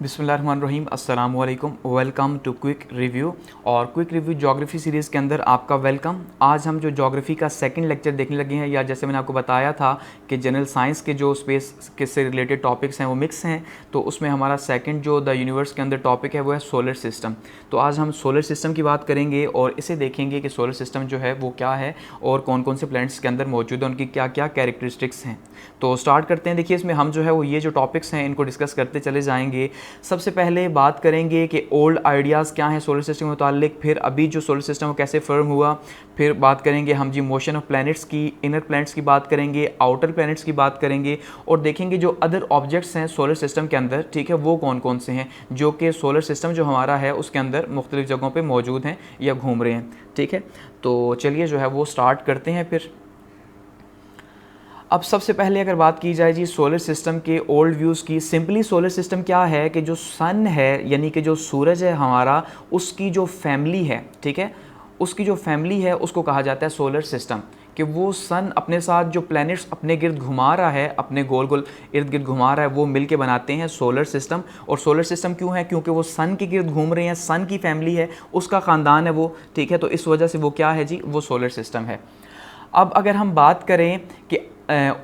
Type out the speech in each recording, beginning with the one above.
बिस्मिल्लाहिर्रहमानिर्रहीम अस्सलाम वालेकुम। Welcome to quick review. और क्विक रिव्यू ज्योग्राफी सीरीज़ के अंदर आपका वेलकम। आज हम जो ज्योग्राफी का सेकंड लेक्चर देखने लगे हैं, या जैसे मैंने आपको बताया था कि जनरल साइंस के जो स्पेस के से रिलेटेड टॉपिक्स हैं वो मिक्स हैं, तो उसमें हमारा सेकंड जो द यूनिवर्स के अंदर टॉपिक है वो है सोलर सिस्टम। तो आज हम सोलर सिस्टम की बात करेंगे और इसे देखेंगे कि सोलर सिस्टम जो है वो क्या है और कौन कौन से प्लैनेट्स के अंदर मौजूद है, उनकी क्या क्या कैरेक्टरिस्टिक्स हैं। तो स्टार्ट करते हैं। देखिए, इसमें हम जो है वो ये जो टॉपिक्स हैं इनको डिस्कस करते चले जाएंगे। सबसे पहले बात करेंगे कि ओल्ड आइडियाज़ क्या हैं सोलर सिस्टम के मुतालिक, फिर अभी जो सोलर सिस्टम है कैसे फॉर्म हुआ, फिर बात करेंगे हम जी मोशन ऑफ प्लैनेट्स की, इनर प्लैनेट्स की बात करेंगे, आउटर प्लैनेट्स की बात करेंगे, और देखेंगे जो अदर ऑब्जेक्ट्स हैं सोलर सिस्टम के अंदर, ठीक है, वो कौन कौन से हैं जो कि सोलर सिस्टम जो हमारा है उसके अंदर मुख्तलिफ जगहों पर मौजूद हैं या घूम रहे हैं। ठीक है, तो चलिए जो है वो स्टार्ट करते हैं। फिर अब सबसे पहले अगर बात की जाए जी सोलर सिस्टम के ओल्ड व्यूज़ की, सिंपली सोलर सिस्टम क्या है कि जो सन है यानी कि जो सूरज है हमारा, उसकी जो फैमिली है, ठीक है, उसकी जो फैमिली है उसको कहा जाता है सोलर सिस्टम। कि वो सन अपने साथ जो प्लैनेट्स अपने गिर्द घुमा रहा है, अपने गोल गोल इर्द गिर्द घुमा रहा है, वो मिल के बनाते हैं सोलर सिस्टम। और सोलर सिस्टम क्यों है? क्योंकि वो सन के गिर्द घूम रहे हैं, सन की फैमिली है, उसका ख़ानदान है वो, ठीक है, तो इस वजह से वो क्या है जी, वो सोलर सिस्टम है। अब अगर हम बात करें कि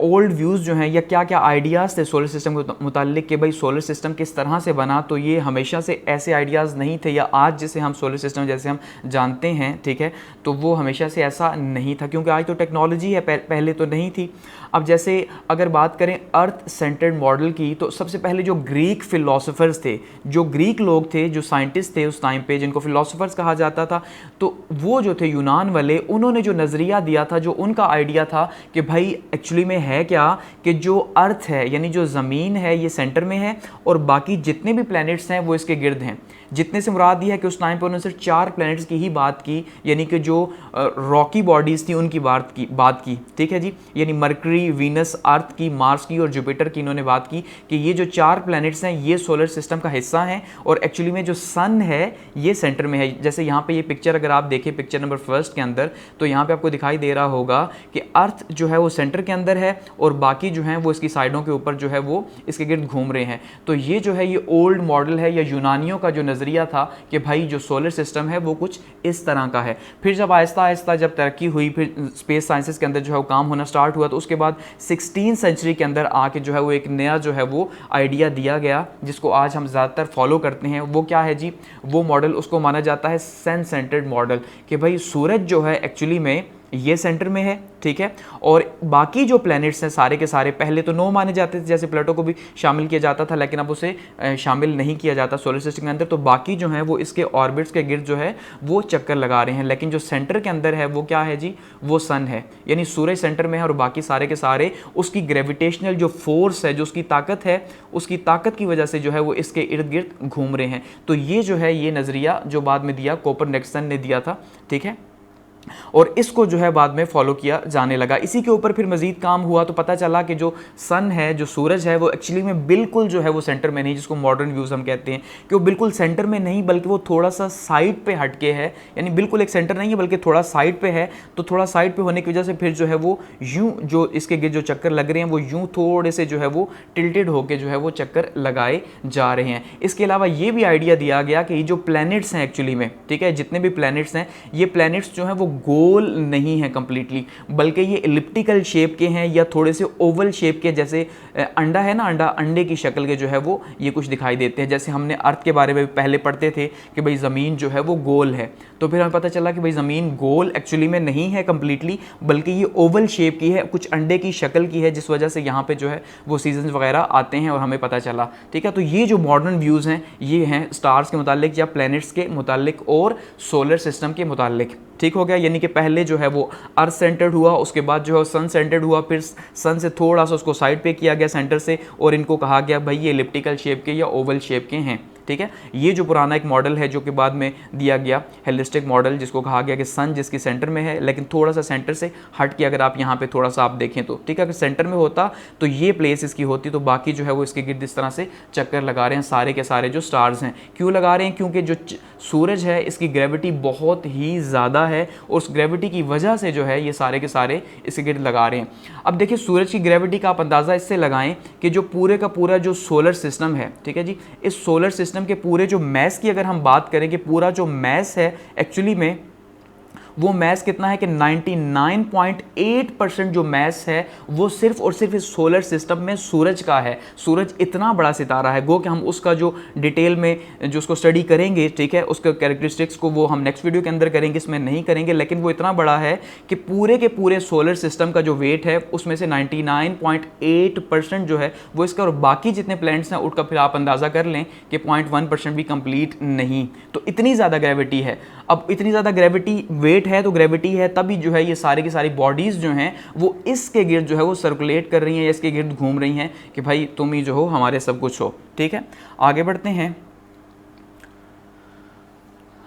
ओल्ड व्यूज़ जो हैं या क्या क्या आइडियाज़ थे सोलर सिस्टम के मुतालिक कि भाई सोलर सिस्टम किस तरह से बना, तो ये हमेशा से ऐसे आइडियाज़ नहीं थे, या आज जैसे हम सोलर सिस्टम जैसे हम जानते हैं, ठीक है, तो वो हमेशा से ऐसा नहीं था, क्योंकि आज तो टेक्नोलॉजी है, पहले तो नहीं थी। अब जैसे अगर बात करें अर्थ सेंटर्ड मॉडल की, तो सबसे पहले जो ग्रीक फ़िलासफ़र्स थे, जो ग्रीक लोग थे, जो साइंटिस्ट थे उस टाइम पे, जिनको फ़िलासफ़र्स कहा जाता था, तो वो जो थे यूनान वाले, उन्होंने जो नज़रिया दिया था, जो उनका आइडिया था कि भाई एक्चुअली में है क्या कि जो अर्थ है यानी जो ज़मीन है ये सेंटर में है और बाकी जितने भी प्लैनेट्स हैं वो इसके गिर्द हैं। जितने से मुराद ये है कि उस टाइम पर उन्होंने सिर्फ 4 प्लैनेट्स की ही बात की, यानी कि जो रॉकी बॉडीज़ थी उनकी बात की, ठीक है जी, यानी मरकरी, वीनस, अर्थ की, मार्स की और जुपिटर की इन्होंने बात की कि ये जो 4 प्लैनेट्स हैं ये सोलर सिस्टम का हिस्सा हैं और एक्चुअली में जो सन है ये सेंटर में है। जैसे यहाँ पे ये पिक्चर अगर आप देखें, पिक्चर नंबर 1 के अंदर, तो यहाँ पे आपको दिखाई दे रहा होगा कि अर्थ जो है वो सेंटर के अंदर है और बाकी जो हैं वो इसकी साइडों के ऊपर जो है वो इसके गिर्द घूम रहे हैं। तो ये जो है ये ओल्ड मॉडल है या यूनानियों का जो नज़रिया था कि भाई जो सोलर सिस्टम है वो कुछ इस तरह का है। फिर जब आहिस्ता आहिस्ता जब तरक्की हुई, फिर स्पेस साइंसेस के अंदर जो है वो काम होना स्टार्ट हुआ, तो उसके बाद 16वीं सेंचुरी के अंदर आके जो है वो एक नया जो है वो आइडिया दिया गया, जिसको आज हम ज़्यादातर फॉलो करते हैं। वो क्या है जी? वो मॉडल उसको माना जाता है सन सेंटर्ड मॉडल, कि भाई सूरज जो है एक्चुअली में ये सेंटर में है, ठीक है, और बाकी जो प्लैनेट्स हैं सारे के सारे पहले तो 9 माने जाते थे, जैसे प्लूटो को भी शामिल किया जाता था, लेकिन अब उसे शामिल नहीं किया जाता सोलर सिस्टम के अंदर। तो बाकी जो हैं वो इसके ऑर्बिट्स के गिर्द जो है वो चक्कर लगा रहे हैं, लेकिन जो सेंटर के अंदर है वो क्या है जी? वो सन है, यानी सूरज सेंटर में है और बाकी सारे के सारे उसकी ग्रेविटेशनल जो फोर्स है, जो उसकी ताकत है, उसकी ताकत की वजह से जो है वो इसके इर्द गिर्द घूम रहे हैं। तो ये जो है ये नज़रिया जो बाद में दिया कोपरनिकसन ने दिया था, ठीक है, और इसको जो है बाद में फॉलो किया जाने लगा। इसी के ऊपर फिर मजीद काम हुआ तो पता चला कि जो सन है, जो सूरज है, वो एक्चुअली में बिल्कुल जो है वो सेंटर में नहीं, जिसको मॉडर्न व्यूज़ हम कहते हैं कि वो बिल्कुल सेंटर में नहीं बल्कि वो थोड़ा सा साइड पे हटके है, यानी बिल्कुल एक सेंटर नहीं है बल्कि थोड़ा साइड पे है। तो थोड़ा साइड पे होने की वजह से फिर जो है वो यूँ जो इसके जो चक्कर लग रहे हैं वो यूँ थोड़े से जो है वो टिल्टेड होकर जो है वो चक्कर लगाए जा रहे हैं। इसके अलावा ये भी आइडिया दिया गया कि ये जो प्लैनेट्स हैं एक्चुअली में, ठीक है, जितने भी प्लैनेट्स हैं, ये प्लैनेट्स जो हैं वो गोल नहीं है कंप्लीटली, बल्कि ये एलिप्टिकल शेप के हैं या थोड़े से ओवल शेप के, जैसे अंडा है ना, अंडे की शक्ल के जो है वो ये कुछ दिखाई देते हैं। जैसे हमने अर्थ के बारे में पहले पढ़ते थे कि भाई ज़मीन जो है वो गोल है, तो फिर हमें पता चला कि भाई ज़मीन गोल एक्चुअली में नहीं है कंप्लीटली, बल्कि ये ओवल शेप की है, कुछ अंडे की शक्ल की है, जिस वजह से यहाँ पे जो है वो सीजन्स वगैरह आते हैं और हमें पता चला, ठीक है। तो ये जो मॉडर्न व्यूज़ हैं ये हैं स्टार्स के मुतालिक या प्लैनेट्स के मुतालिक और सोलर सिस्टम के मुतालिक, ठीक हो गया। यानी कि पहले जो है वो अर्थ सेंटर्ड हुआ, उसके बाद जो है सन सेंटर्ड हुआ, फिर सन से थोड़ा सा उसको साइड पे किया गया सेंटर से, और इनको कहा गया भाई ये एलिप्टिकल शेप के या ओवल शेप के हैं, ठीक है। ये जो पुराना एक मॉडल है जो कि बाद में दिया गया हेलिस्टिक मॉडल, जिसको कहा गया कि सन जिसकी सेंटर में है, लेकिन थोड़ा सा सेंटर से हट के अगर आप यहाँ पे थोड़ा सा आप देखें तो, ठीक है, अगर सेंटर में होता तो ये प्लेस इसकी होती, तो बाकी जो है वो इसके गिर्द इस तरह से चक्कर लगा रहे हैं सारे के सारे जो स्टार्स हैं। क्यों लगा रहे हैं? क्योंकि जो सूरज है इसकी ग्रेविटी बहुत ही ज़्यादा है और उस ग्रेविटी की वजह से जो है ये सारे के सारे इसके गिर्द लगा रहे हैं। अब देखिए सूरज की ग्रेविटी का आप अंदाज़ा इससे लगाएं कि जो पूरे का पूरा जो सोलर सिस्टम है, ठीक है जी, इस सोलर सिस्टम के पूरे जो मैस की अगर हम बात करें कि पूरा जो मैस है एक्चुअली में वो मैस कितना है कि 99.8% जो मैस है वो सिर्फ और सिर्फ इस सोलर सिस्टम में सूरज का है। सूरज इतना बड़ा सितारा है, गो कि हम उसका जो डिटेल में जो उसको स्टडी करेंगे, ठीक है, उसके कैरेक्टरिस्टिक्स को वो हम नेक्स्ट वीडियो के अंदर करेंगे, इसमें नहीं करेंगे, लेकिन वो इतना बड़ा है कि पूरे के पूरे सोलर सिस्टम का जो वेट है उसमें से 99.8% जो है वो इसका, और बाकी जितने प्लैनेट्स हैं उनका फिर आप अंदाज़ा कर लें कि 0.1% भी कंप्लीट नहीं। तो इतनी ज़्यादा ग्रेविटी है। अब इतनी ज़्यादा ग्रेविटी वेट है तो ग्रेविटी है, तभी जो है ये सारी की सारी बॉडीज़ जो हैं वो इसके गिर्द जो है वो सर्कुलेट कर रही हैं या इसके गिर्द घूम रही हैं कि भाई तुम ही जो हो हमारे सब कुछ हो। ठीक है, आगे बढ़ते हैं।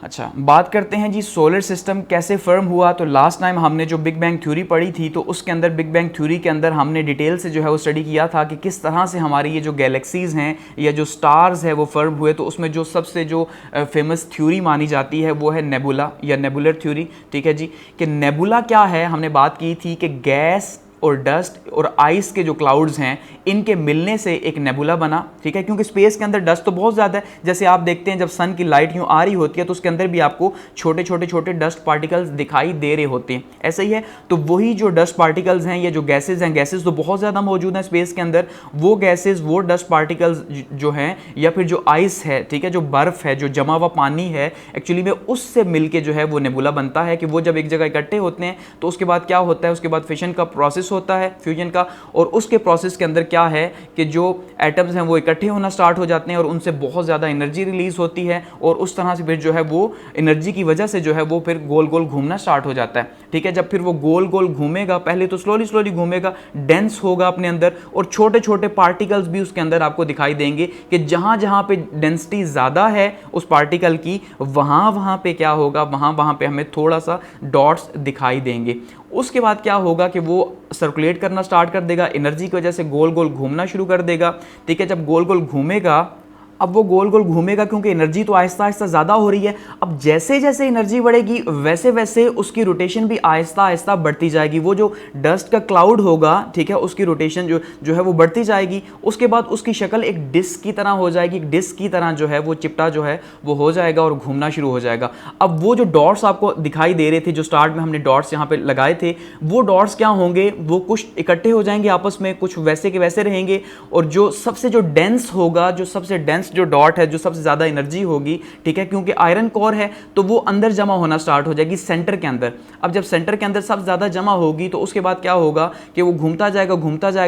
अच्छा, बात करते हैं जी सोलर सिस्टम कैसे फॉर्म हुआ। तो लास्ट टाइम हमने जो बिग बैंग थ्योरी पढ़ी थी तो उसके अंदर बिग बैंग थ्योरी के अंदर हमने डिटेल से जो है वो स्टडी किया था कि किस तरह से हमारी ये जो गैलेक्सीज़ हैं या जो स्टार्स है वो फॉर्म हुए। तो उसमें जो सबसे जो फेमस थ्योरी मानी जाती है वो है नेबुला या नेबुलर थ्योरी। ठीक है जी, कि नेबुला क्या है, हमने बात की थी कि गैस और डस्ट और आइस के जो क्लाउड्स हैं इनके मिलने से एक नेबुला बना। ठीक है, क्योंकि स्पेस के अंदर डस्ट तो बहुत ज़्यादा है। जैसे आप देखते हैं जब सन की लाइट यूँ आ रही होती है तो उसके अंदर भी आपको छोटे छोटे छोटे डस्ट पार्टिकल्स दिखाई दे रहे होते हैं, ऐसा ही है। तो वही जो डस्ट पार्टिकल्स हैं या जो गैसेज हैं, गैसेज तो बहुत ज़्यादा मौजूद हैं स्पेस के अंदर, वो गैसेज वो डस्ट पार्टिकल्स जो हैं या फिर जो आइस है, ठीक है, जो बर्फ़ है, जो जमा हुआ पानी है, एक्चुअली में उससे मिल के जो है वो नेबुला बनता है। कि वो जब एक जगह इकट्ठे होते हैं तो उसके बाद क्या होता है, उसके बाद फिशन का प्रोसेस होता है, फ्यूजन का, और उसके प्रोसेस के अंदर क्या है कि जो एटम्स हैं वो इकट्ठे होना स्टार्ट हो जाते हैं और उनसे बहुत ज़्यादा एनर्जी रिलीज होती है और उस तरह से फिर जो है वो एनर्जी की वजह से जो है वो फिर गोल गोल घूमना स्टार्ट हो जाता है। ठीक है, जब फिर वो गोल गोल घूमेगा, पहले तो स्लोली स्लोली घूमेगा, डेंस होगा अपने अंदर, और छोटे छोटे पार्टिकल्स भी उसके अंदर आपको दिखाई देंगे कि जहाँ जहाँ पे डेंसिटी ज़्यादा है उस पार्टिकल की, वहाँ वहाँ पे क्या होगा, वहाँ वहाँ पे हमें थोड़ा सा डॉट्स दिखाई देंगे। उसके बाद क्या होगा कि वो सर्कुलेट करना स्टार्ट कर देगा, एनर्जी की वजह से गोल गोल घूमना शुरू कर देगा। ठीक है, जब गोल गोल घूमेगा, अब वो गोल गोल घूमेगा क्योंकि एनर्जी तो आहिस्ता आहिस्ता ज़्यादा हो रही है। अब जैसे जैसे एनर्जी बढ़ेगी वैसे वैसे उसकी रोटेशन भी आहिस्ता आहिस्ता बढ़ती जाएगी। वो जो डस्ट का क्लाउड होगा, ठीक है, उसकी रोटेशन जो है वो बढ़ती जाएगी। उसके बाद उसकी शक्ल एक डिस्क की तरह हो जाएगी, एक डिस्क की तरह जो है वो चिपटा जो है वो हो जाएगा और घूमना शुरू हो जाएगा। अब वो जो डॉट्स आपको दिखाई दे रहे थे, जो स्टार्ट में हमने डॉट्स यहाँ पे लगाए थे, वो डॉट्स क्या होंगे, वो कुछ इकट्ठे हो जाएंगे आपस में, कुछ वैसे के वैसे रहेंगे, और जो सबसे जो डेंस होगा, जो सबसे डेंस जो डॉट है, जो सबसे ज़्यादा एनर्जी होगी, ठीक है, क्योंकि आयरन कोर है तो वो अंदर जमा होना स्टार्ट हो जाएगी सेंटर के अंदर। अब जब सेंटर के अंदर सब ज़्यादा जमा होगी तो उसके बाद क्या होगा कि वो घूमता जाएगा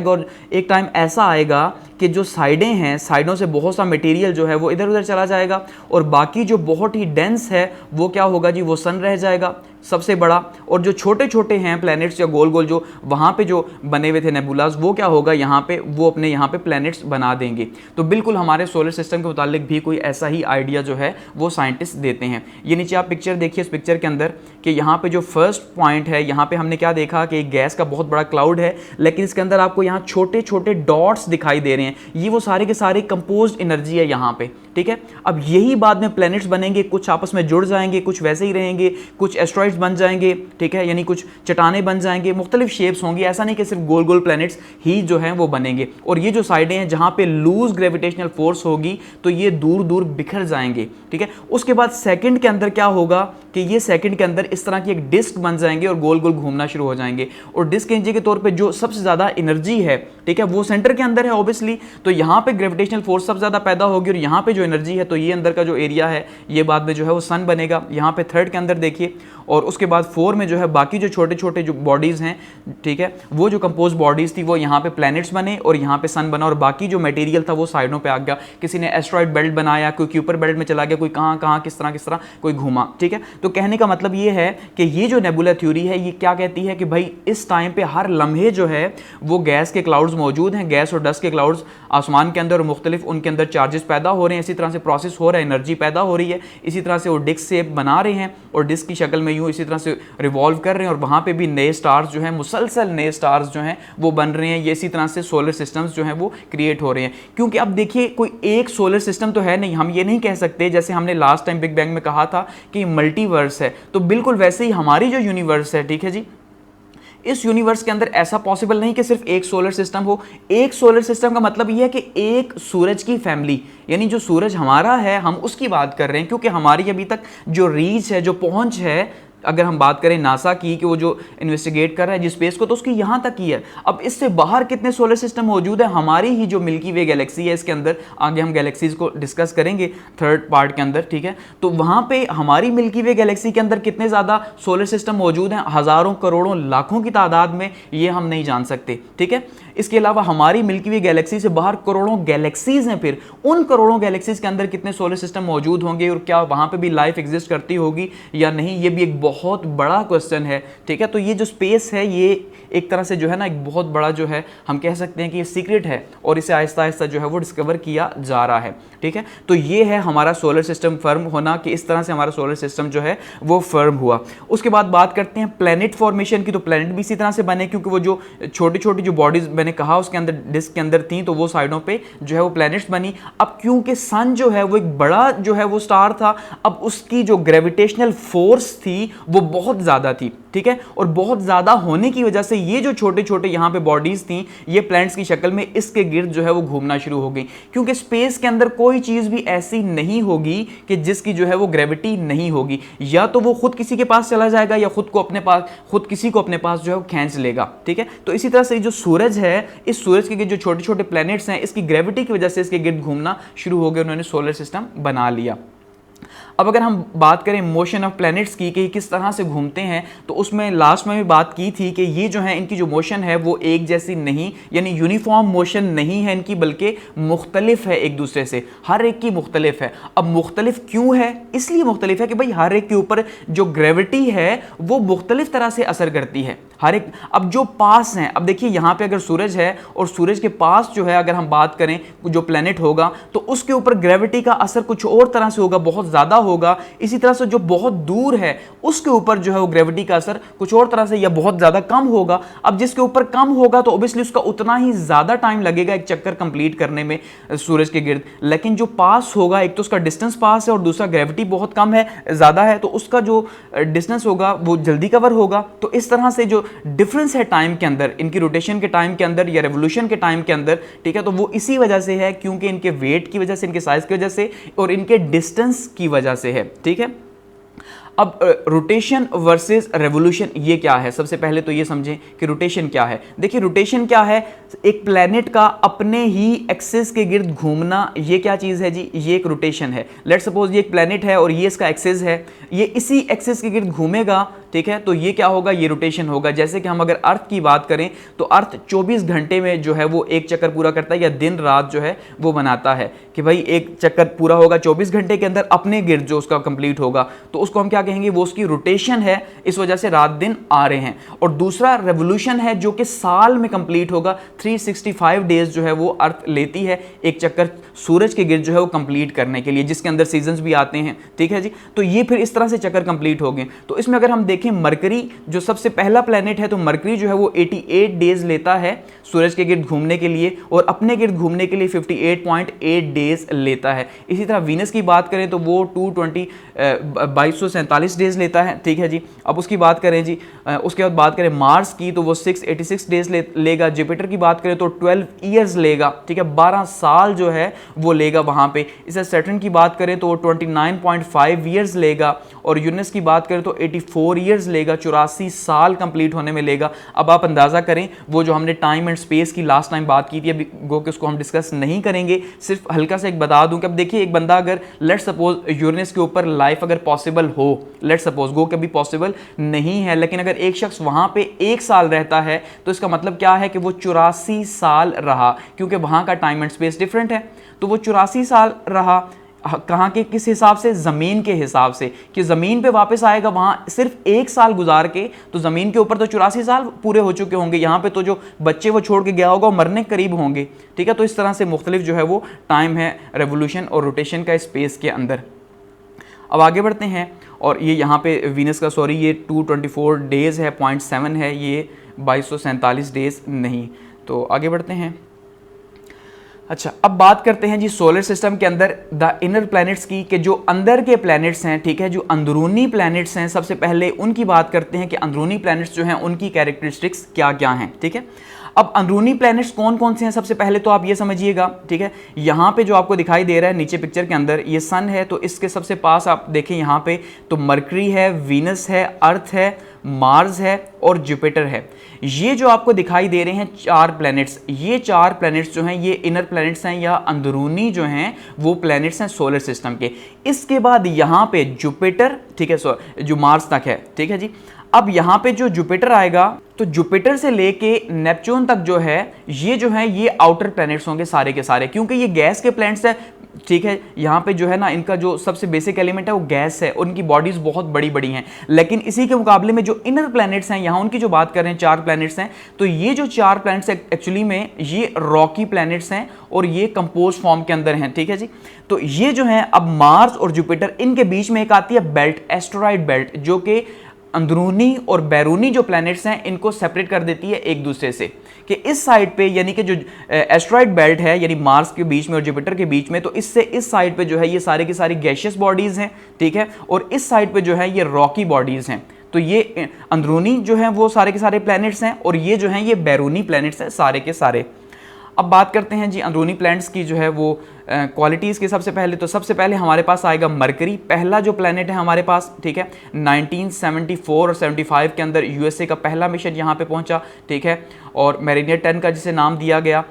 और एक टाइम ऐसा आएगा कि जो साइडें हैं, साइडों से बहुत सा मटेरियल जो है वो इधर उधर चला जाएगा और बाकी जो बहुत ही डेंस है वो क्या होगा जी, वो सन रह जाएगा सबसे बड़ा, और जो छोटे छोटे हैं प्लैनेट्स या गोल गोल जो वहाँ पे जो बने हुए थे नेबुलास, वो क्या होगा यहाँ पे, वो अपने यहाँ पे प्लैनेट्स बना देंगे। तो बिल्कुल हमारे सोलर सिस्टम के मुतालिक भी कोई ऐसा ही आइडिया जो है वो साइंटिस्ट देते हैं। ये नीचे आप पिक्चर देखिए, इस पिक्चर के अंदर कि यहाँ पे जो फर्स्ट पॉइंट है, यहाँ पे हमने क्या देखा कि एक गैस का बहुत बड़ा क्लाउड है, लेकिन इसके अंदर आपको यहाँ छोटे छोटे डॉट्स दिखाई दे रहे हैं। ये वो सारे के सारे कंपोज्ड एनर्जी है यहाँ पे। ठीक है, अब यही बाद में प्लैनेट्स बनेंगे, कुछ आपस में जुड़ जाएंगे, कुछ वैसे ही रहेंगे, कुछ एस्ट्रॉइड्स बन जाएंगे, ठीक है, यानी कुछ चट्टाने बन जाएंगे, मुख्तलिफ शेप्स होंगी। ऐसा नहीं कि सिर्फ गोल गोल प्लैनेट्स ही जो हैं वो बनेंगे। और ये जो साइडें हैं जहाँ पे लूज ग्रेविटेशनल फोर्स होगी तो ये दूर दूर बिखर जाएंगे। ठीक है, उसके बाद सेकंड के अंदर क्या होगा कि ये सेकंड के अंदर इस तरह की एक डिस्क बन जाएंगे और गोल गोल घूमना शुरू हो जाएंगे। और डिस्क एनर्जी के तौर पे जो सबसे ज़्यादा एनर्जी है, ठीक है, वो सेंटर के अंदर है ऑब्वियसली, तो यहाँ पे ग्रेविटेशनल फोर्स सबसे ज़्यादा पैदा होगी और यहाँ पे जो एनर्जी है, तो ये अंदर का जो एरिया है ये बाद में जो है वो सन बनेगा। यहाँ पे थर्ड के अंदर देखिए, और उसके बाद 4 में जो है बाकी जो छोटे छोटे जो बॉडीज़ हैं, ठीक है, वो जो कंपोज बॉडीज़ थी वो यहाँ पे प्लैनेट्स बने और यहाँ पे सन बना, और बाकी जो मटेरियल था वो साइडों पे आ गया। किसी ने एस्ट्रॉइड बेल्ट बनाया, कोई क्यूपर बेल्ट में चला गया, कोई कहाँ कहाँ किस तरह कोई घूमा। ठीक है, तो कहने का मतलब ये है कि ये जो नेबुला थ्योरी है ये क्या कहती है कि भाई इस टाइम पे हर लम्हे जो है वो गैस के क्लाउड्स मौजूद हैं, गैस और डस्ट के क्लाउड्स आसमान के अंदर और मुख्तलिफ उनके अंदर चार्जेस पैदा हो रहे हैं, इसी तरह से प्रोसेस हो रहा है, एनर्जी पैदा हो रही है, इसी तरह से वो डिस्क शेप बना रहे हैं और डिस्क की शक्ल में यूँ इसी तरह से रिवॉल्व कर रहे हैं और वहाँ पे भी नए स्टार्स जो हैं, मुसलसल नए स्टार्स जो हैं वो बन रहे हैं। ये इसी तरह से सोलर सिस्टम्स जो हैं वो क्रिएट हो रहे हैं। क्योंकि अब देखिए कोई एक सोलर सिस्टम तो है नहीं, हम ये नहीं कह सकते जैसे हमने लास्ट टाइम बिग बैंग में कहा था कि मल्टीवर्स है, तो बिल्कुल वैसे ही हमारी जो यूनिवर्स है, ठीक है जी, इस यूनिवर्स के अंदर ऐसा पॉसिबल नहीं कि सिर्फ एक सोलर सिस्टम हो। एक सोलर सिस्टम का मतलब यह है कि एक सूरज की फैमिली, यानी जो सूरज हमारा है हम उसकी बात कर रहे हैं, क्योंकि हमारी अभी तक जो रीच है, जो पहुंच है, अगर हम बात करें नासा की कि वो जो इन्वेस्टिगेट कर रहा है जिस स्पेस को, तो उसकी यहाँ तक ही है। अब इससे बाहर कितने सोलर सिस्टम मौजूद है, हमारी ही जो मिल्की वे गैलेक्सी है इसके अंदर, आगे हम गैलेक्सीज को डिस्कस करेंगे थर्ड पार्ट के अंदर, ठीक है। तो वहाँ पे हमारी मिल्की वे गैलेक्सी के अंदर कितने ज़्यादा सोलर सिस्टम मौजूद हैं, हज़ारों करोड़ों लाखों की तादाद में, ये हम नहीं जान सकते, ठीक है। इसके अलावा हमारी मिल्की वे गैलेक्सी से बाहर करोड़ों गैलेक्सीज हैं, फिर उन करोड़ों गैलेक्सीज के अंदर कितने सोलर सिस्टम मौजूद होंगे और क्या वहाँ पे भी लाइफ एग्जिस्ट करती होगी या नहीं, ये भी एक बहुत बड़ा क्वेश्चन है, ठीक है। तो ये जो स्पेस है ये एक तरह से जो है ना एक बहुत बड़ा जो है हम कह सकते हैं कि ये सीक्रेट है और इसे आहिस्ता आहिस्ता जो है वो डिस्कवर किया जा रहा है, ठीक है। तो ये है हमारा सोलर सिस्टम फर्म होना, कि इस तरह से हमारा सोलर सिस्टम जो है वो फर्म हुआ। उसके बाद बात करते हैं प्लैनेट फॉर्मेशन की। तो प्लैनेट भी इसी तरह से बने क्योंकि वो जो छोटी छोटी जो बॉडीज मैंने कहा उसके अंदर डिस्क के अंदर थी, तो वो साइडों पे जो है वो प्लैनेट्स बनी। अब क्योंकि सन जो है वो एक बड़ा जो है वो स्टार था, अब उसकी जो ग्रेविटेशनल फोर्स थी वो बहुत ज़्यादा थी, ठीक है। और बहुत ज़्यादा होने की वजह से ये जो छोटे छोटे यहाँ पे बॉडीज थी ये प्लैनेट्स की शक्ल में इसके गिर्द जो है वो घूमना शुरू हो गई, क्योंकि स्पेस के अंदर कोई चीज़ भी ऐसी नहीं होगी कि जिसकी जो है वो ग्रेविटी नहीं होगी, या तो वो खुद किसी के पास चला जाएगा या खुद किसी को अपने पास जो है वो खींच लेगा, ठीक है। तो इसी तरह से जो सूरज है, इस सूरज के जो छोटे छोटे प्लैनेट्स हैं इसकी ग्रेविटी की वजह से इसके गिर्द घूमना शुरू हो गए, उन्होंने सोलर सिस्टम बना लिया। अब अगर हम बात करें मोशन ऑफ प्लैनेट्स की कि किस तरह से घूमते हैं, तो उसमें लास्ट में भी बात की थी कि ये जो है इनकी जो मोशन है वो एक जैसी नहीं, यानी यूनिफॉर्म मोशन नहीं है इनकी, बल्कि मुख्तलिफ है एक दूसरे से, हर एक की मुख्तलिफ है। अब मुख्तलिफ क्यों है? इसलिए मुख्तलिफ है कि भाई हर एक के ऊपर जो ग्रेविटी है वो मुख्तलिफ तरह से असर करती है हर एक। अब जो पास हैं, अब देखिए यहाँ पे अगर सूरज है और सूरज के पास जो है अगर हम बात करें जो प्लैनेट होगा तो उसके ऊपर ग्रेविटी का असर कुछ और तरह से होगा, बहुत ज़्यादा होगा। इसी तरह से जो बहुत दूर है उसके ऊपर जो है वो ग्रेविटी का असर कुछ और तरह से या बहुत ज़्यादा कम होगा। अब जिसके ऊपर कम होगा तो ऑब्वियसली उसका उतना ही ज़्यादा टाइम लगेगा एक चक्कर कंप्लीट करने में सूरज के गिर्द, लेकिन जो पास होगा एक तो उसका डिस्टेंस पास है और दूसरा ग्रेविटी बहुत कम है, ज़्यादा है, तो उसका जो डिस्टेंस होगा वो जल्दी कवर होगा। तो इस तरह से जो डिफरेंस है टाइम के अंदर, इनकी रोटेशन के टाइम के अंदर या रेवोल्यूशन के टाइम के अंदर, ठीक है, तो वो इसी वजह से है क्योंकि इनके वेट की वजह से, इनके साइज की वजह से और इनके डिस्टेंस की वजह से है, ठीक है। अब रोटेशन वर्सेस रेवोल्यूशन ये क्या है? सबसे पहले तो ये समझें कि रोटेशन क्या है। देखिए रोटेशन क्या है, एक प्लैनेट का अपने ही एक्सिस के गिर्द घूमना, ये क्या चीज़ है जी? ये एक रोटेशन है। लेट्स सपोज ये एक प्लैनेट है और ये इसका एक्सिस है, ये इसी एक्सिस के गिर्द घूमेगा, ठीक है, तो ये क्या होगा? ये रोटेशन होगा। जैसे कि हम अगर अर्थ की बात करें तो अर्थ 24 घंटे में जो है वो एक चक्कर पूरा करता है या दिन रात जो है वो बनाता है कि भाई एक चक्कर पूरा होगा 24 घंटे के अंदर अपने गिर्द जो उसका कंप्लीट होगा, तो उसको हम क्या कहेंगे? वो उसकी रोटेशन है, इस वजह से रात दिन आ रहे हैं। और दूसरा रेवोल्यूशन है जो कि साल में कंप्लीट होगा, 365 डेज जो है वो अर्थ लेती है एक चक्कर सूरज के गिर्द जो है वो कंप्लीट करने के लिए, जिसके अंदर सीजन्स भी आते हैं, ठीक है जी। तो ये फिर इस तरह से चक्कर कंप्लीट हो गए। तो इसमें अगर हम देखें मरकरी जो सबसे पहला प्लेनेट है, तो मरकरी जो है वो 88 डेज लेता है सूरज के गिर्द घूमने के लिए और अपने गिर्द घूमने के लिए 58.8 डेज लेता है। इसी तरह वीनस की बात करें तो वो 2247 डेज लेता है, ठीक है जी। अब उसकी बात करें जी, उसके बाद बात करें मार्स की तो वो 686 डेज लेगा। जुपिटर की बात करें तो 12 ईयर्स लेगा, ठीक है, 12 साल जो है वो लेगा वहां पे। इसे सैटर्न की बात करें तो वो 29.5 ईयर्स लेगा और यूरेनस की बात करें तो 84 ईयर्स लेगा, 84 साल कंप्लीट होने में लेगा। अब आप अंदाजा करें वो जो हमने टाइम एंड स्पेस की लास्ट टाइम बात की थी, अभी गो के उसको हम डिस्कस नहीं करेंगे, सिर्फ हल्का सा एक बता दूं कि अब देखिए एक बंदा अगर लेट्स सपोज यूरेनस के ऊपर लाइफ अगर पॉसिबल हो, लेट्स सपोज गो कभी पॉसिबल नहीं है, लेकिन अगर एक शख्स वहां पे 1 साल रहता है तो इसका मतलब क्या है कि वो 84 साल रहा, क्योंकि वहां का टाइम एंड स्पेस डिफरेंट है। तो वो 84 साल रहा, कहाँ के, किस हिसाब से, ज़मीन के हिसाब से, कि ज़मीन पे वापस आएगा वहाँ सिर्फ 1 साल गुजार के, तो ज़मीन के ऊपर तो 84 साल पूरे हो चुके होंगे, यहाँ पे तो जो बच्चे वो छोड़ के गया होगा वो मरने के करीब होंगे, ठीक है। तो इस तरह से मुख्तलिफ जो है वो टाइम है रेवोल्यूशन और रोटेशन का स्पेस के अंदर। अब आगे बढ़ते हैं, और ये यहाँ पे वीनस का, सॉरी, ये 224 डेज़ है, 0.7 है, ये 2247 डेज़ नहीं। तो आगे बढ़ते हैं। अच्छा, अब बात करते हैं जी सोलर सिस्टम के अंदर द इनर प्लैनेट्स की, कि जो अंदर के प्लैनेट्स हैं, ठीक है, जो अंदरूनी प्लैनेट्स हैं, सबसे पहले उनकी बात करते हैं कि अंदरूनी प्लैनेट्स जो हैं उनकी कैरेक्टरिस्टिक्स क्या क्या हैं, ठीक है। अब अंदरूनी प्लैनेट्स कौन कौन से हैं, सबसे पहले तो आप ये समझिएगा, ठीक है, यहाँ पे जो आपको दिखाई दे रहा है नीचे पिक्चर के अंदर, ये सन है, तो इसके सबसे पास आप देखें यहाँ पे तो मरकरी है, वीनस है, अर्थ है, मार्स है और जुपिटर है। ये जो आपको दिखाई दे रहे हैं 4 प्लैनेट्स, ये 4 प्लैनेट्स जो हैं ये इनर प्लैनेट्स हैं या अंदरूनी जो हैं वो प्लैनेट्स हैं सोलर सिस्टम के। इसके बाद यहाँ पे जुपिटर, ठीक है, जो मार्स तक है, ठीक है जी। अब यहाँ पे जो जुपिटर आएगा, तो जुपिटर से लेके नेपच्यून तक जो है ये आउटर प्लैनेट्स होंगे सारे के सारे, क्योंकि ये गैस के प्लैनेट्स है, ठीक है। यहाँ पे जो है ना इनका जो सबसे बेसिक एलिमेंट है वो गैस है, उनकी बॉडीज बहुत बड़ी बड़ी हैं, लेकिन इसी के मुकाबले में जो इनर प्लैनेट्स हैं, यहाँ उनकी जो बात कर रहे हैं 4 प्लैनेट्स हैं, तो ये जो 4 प्लैनेट्स एक्चुअली में ये रॉकी प्लैनेट्स हैं और ये कंपोज फॉर्म के अंदर हैं, ठीक है जी। तो ये जो है अब मार्स और जुपिटर, इनके बीच में एक आती है बेल्ट, एस्टेरॉयड बेल्ट, जो कि अंदरूनी और बैरूनी जो प्लैनेट्स हैं इनको सेपरेट कर देती है एक दूसरे से, कि इस साइड पे यानी कि जो एस्टेरॉयड बेल्ट है यानी मार्स के बीच में और जुपिटर के बीच में, तो इससे इस साइड पे जो है ये सारे की सारी गैशियस बॉडीज हैं, ठीक है, और इस साइड पे जो है ये रॉकी बॉडीज हैं। तो ये अंदरूनी जो है वो सारे के सारे प्लैनेट्स हैं और ये जो हैं ये बैरूनी प्लैनेट्स हैं सारे के सारे। अब बात करते हैं जी अंदरूनी प्लैनेट्स की जो है वो क्वालिटीज़ की। सबसे पहले हमारे पास आएगा मरकरी, पहला जो प्लैनेट है हमारे पास, ठीक है। 1974 और 75 के अंदर यूएसए का पहला मिशन यहाँ पे पहुँचा, ठीक है, और मेरिनियर 10 का जिसे नाम दिया गया,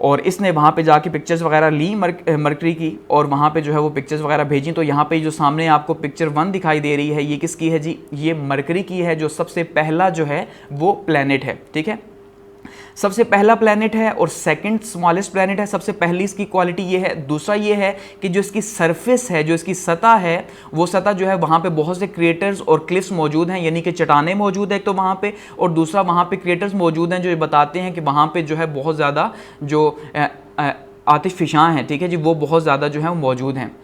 और इसने वहाँ पे जाके पिक्चर्स वगैरह ली मरकरी की, और वहाँ पे जो है वो पिक्चर्स वगैरह भेजी। तो यहाँ पे जो सामने आपको पिक्चर 1 दिखाई दे रही है, ये किसकी है जी, ये मरकरी की है, जो सबसे पहला जो है वो प्लैनेट है, ठीक है, सबसे पहला प्लैनेट है और सेकंड स्मॉलेस्ट प्लैनेट है। सबसे पहली इसकी क्वालिटी ये है। दूसरा ये है कि जो इसकी सरफेस है, जो इसकी सतह है, वो सतह जो है वहाँ पे बहुत से क्रिएटर्स और क्लिफ्स मौजूद हैं, यानी कि चट्टानें मौजूद है एक तो वहाँ पे, और दूसरा वहाँ पे क्रिएटर्स मौजूद हैं जो बताते हैं कि वहाँ पे जो है बहुत ज़्यादा जो आतिशफिशां हैं, ठीक है जी, वो बहुत ज़्यादा जो है वो मौजूद हैं।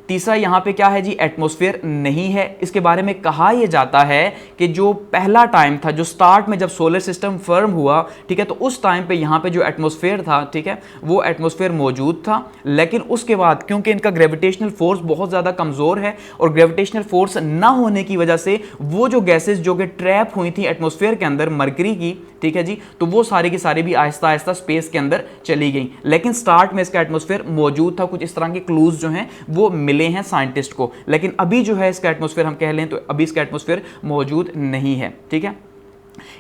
तीसरा यहाँ पे क्या है जी, एटमॉस्फेयर नहीं है। इसके बारे में कहा यह जाता है कि जो पहला टाइम था, जो स्टार्ट में जब सोलर सिस्टम फर्म हुआ, ठीक है, तो उस टाइम पे यहाँ पे जो एटमॉस्फेयर था, ठीक है, वो एटमॉस्फेयर मौजूद था, लेकिन उसके बाद क्योंकि इनका ग्रेविटेशनल फोर्स बहुत ज़्यादा कमज़ोर है और ग्रेविटेशनल फोर्स ना होने की वजह से वो जो गैसेज जो कि ट्रैप हुई थी एटमॉस्फेयर के अंदर मरकरी की, ठीक है जी, तो वो सारी की सारी भी आहिस्ता आहिस्ता स्पेस के अंदर चली गई, लेकिन स्टार्ट में इसका एटमॉस्फेयर मौजूद था। कुछ इस तरह के क्लूज जो हैं वो मिले हैं साइंटिस्ट को, लेकिन अभी जो है इसका एटमॉस्फेयर हम कह लें तो अभी इसका एटमॉस्फेयर मौजूद नहीं है, ठीक है।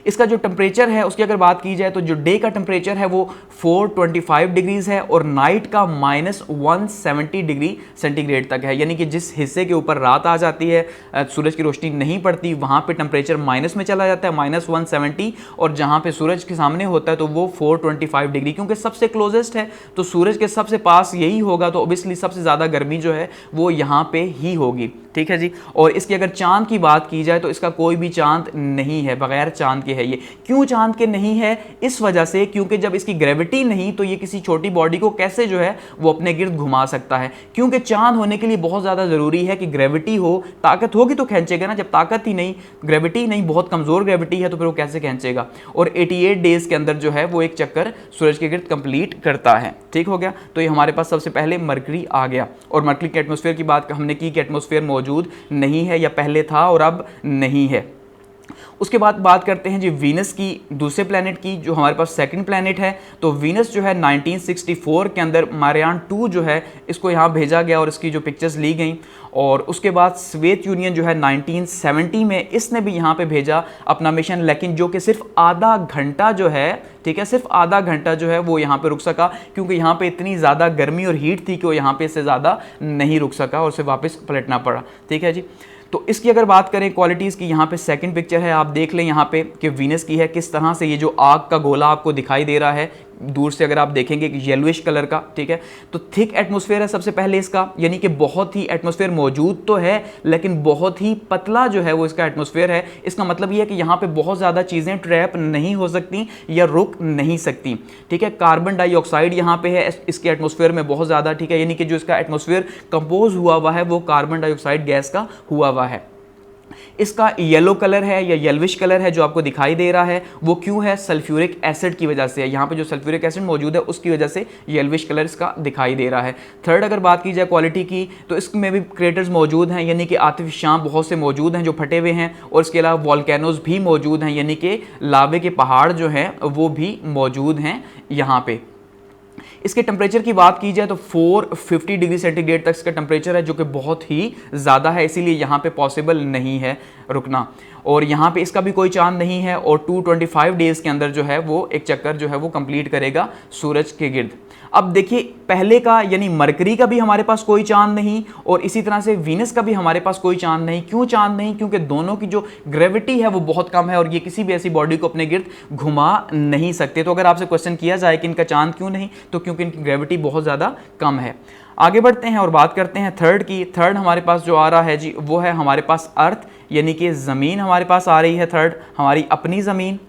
इसका जो टेम्परेचर है उसकी अगर बात की जाए तो जो डे का टेम्परेचर है वो 425 डिग्रीज है और नाइट का -170 डिग्री सेंटीग्रेड तक है, यानी कि जिस हिस्से के ऊपर रात आ जाती है, सूरज की रोशनी नहीं पड़ती, वहाँ पे टेम्परेचर माइनस में चला जाता है -170, और जहाँ पे सूरज के सामने होता है तो वो 425 डिग्री, क्योंकि सबसे क्लोजेस्ट है तो सूरज के सबसे पास यही होगा, तो ऑब्वियसली सबसे ज़्यादा गर्मी जो है वो यहाँ पे ही होगी, ठीक है जी। और इसकी अगर चांद की बात की जाए तो इसका कोई भी चांद नहीं है, बगैर चांद के है ये। क्यों चांद के नहीं है? इस वजह से क्योंकि जब इसकी ग्रेविटी नहीं तो ये किसी छोटी बॉडी को कैसे जो है वो अपने गिर्द घुमा सकता है, क्योंकि चांद होने के लिए बहुत ज़्यादा ज़रूरी है कि ग्रेविटी हो, ताकत होगी तो खींचेगा ना, जब ताकत ही नहीं, ग्रेविटी नहीं, बहुत कमज़ोर ग्रेविटी है तो फिर वो कैसे खींचेगा। और 88 डेज़ के अंदर जो है वो एक चक्कर सूरज के गिर्द कंप्लीट करता है, ठीक हो गया। तो ये हमारे पास सबसे पहले मरकरी आ गया। और मरकरी के एटमॉस्फेयर की बात हमने की कि एटमॉस्फेयर मौजूद नहीं है, या पहले था और अब नहीं है। उसके बाद बात करते हैं जी वीनस की, दूसरे प्लैनेट की, जो हमारे पास सेकंड प्लैनेट है। तो वीनस जो है 1964 के अंदर मारियान 2 जो है इसको यहाँ भेजा गया और इसकी जो पिक्चर्स ली गई। और उसके बाद सोवियत यूनियन जो है 1970 में इसने भी यहाँ पे भेजा अपना मिशन, लेकिन जो कि सिर्फ आधा घंटा जो है, ठीक है, सिर्फ आधा घंटा जो है वो यहाँ पे रुक सका, क्योंकि यहाँ पे इतनी ज़्यादा गर्मी और हीट थी कि वो यहाँ पे इससे ज़्यादा नहीं रुक सका और उसे वापस पलटना पड़ा, ठीक है जी। तो इसकी अगर बात करें क्वालिटीज़ की, यहाँ पे सेकंड पिक्चर है, आप देख लें यहाँ पे कि वीनस की है, किस तरह से ये जो आग का गोला आपको दिखाई दे रहा है, दूर से अगर आप देखेंगे कि येलोइश कलर का, ठीक है। तो थिक एटमॉस्फेयर है सबसे पहले इसका, यानी कि बहुत ही एटमॉस्फेयर मौजूद तो है लेकिन बहुत ही पतला जो है वो इसका एटमॉस्फेयर है। इसका मतलब ये है कि यहाँ पे बहुत ज़्यादा चीज़ें ट्रैप नहीं हो सकती या रुक नहीं सकती, ठीक है। कार्बन डाइऑक्साइड यहाँ पे है इसके एटमॉस्फेयर में बहुत ज़्यादा, ठीक है, यानी कि जो इसका एटमॉस्फेयर कंपोज हुआ हुआ है वो कार्बन डाइऑक्साइड गैस का हुआ हुआ है। इसका येलो कलर है या येल्विश कलर है जो आपको दिखाई दे रहा है, वो क्यों है? सल्फ्यूरिक एसिड की वजह से है। यहाँ पे जो सल्फ्यूरिक एसिड मौजूद है उसकी वजह से येल्विश कलर इसका दिखाई दे रहा है। थर्ड, अगर बात की जाए क्वालिटी की, तो इसमें भी क्रेटर्स मौजूद हैं, यानी कि आतिशियाँ बहुत से मौजूद हैं जो फटे हुए हैं, और इसके अलावा वॉल्केनोज भी मौजूद हैं, यानी कि लावे के पहाड़ जो हैं वो भी मौजूद हैं यहाँ पे। इसके टेम्परेचर की बात की जाए तो 450 डिग्री सेंटीग्रेड तक इसका टेम्परेचर है, जो कि बहुत ही ज़्यादा है, इसीलिए यहाँ पे पॉसिबल नहीं है रुकना। और यहाँ पे इसका भी कोई चांद नहीं है, और 225 डेज़ के अंदर जो है वो एक चक्कर जो है वो कंप्लीट करेगा सूरज के गिर्द। अब देखिए, पहले का यानी मरकरी का भी हमारे पास कोई चांद नहीं, और इसी तरह से वीनस का भी हमारे पास कोई चांद नहीं। क्यों चांद नहीं? क्योंकि दोनों की जो ग्रेविटी है वो बहुत कम है, और ये किसी भी ऐसी बॉडी को अपने गिर्द घुमा नहीं सकते। तो अगर आपसे क्वेश्चन किया जाए कि इनका चांद क्यों नहीं, तो क्योंकि इनकी ग्रेविटी बहुत ज़्यादा कम है। आगे बढ़ते हैं और बात करते हैं थर्ड की। थर्ड हमारे पास जो आ रहा है जी, वो है हमारे पास अर्थ, यानी कि ज़मीन हमारे पास आ रही है थर्ड, हमारी अपनी ज़मीन।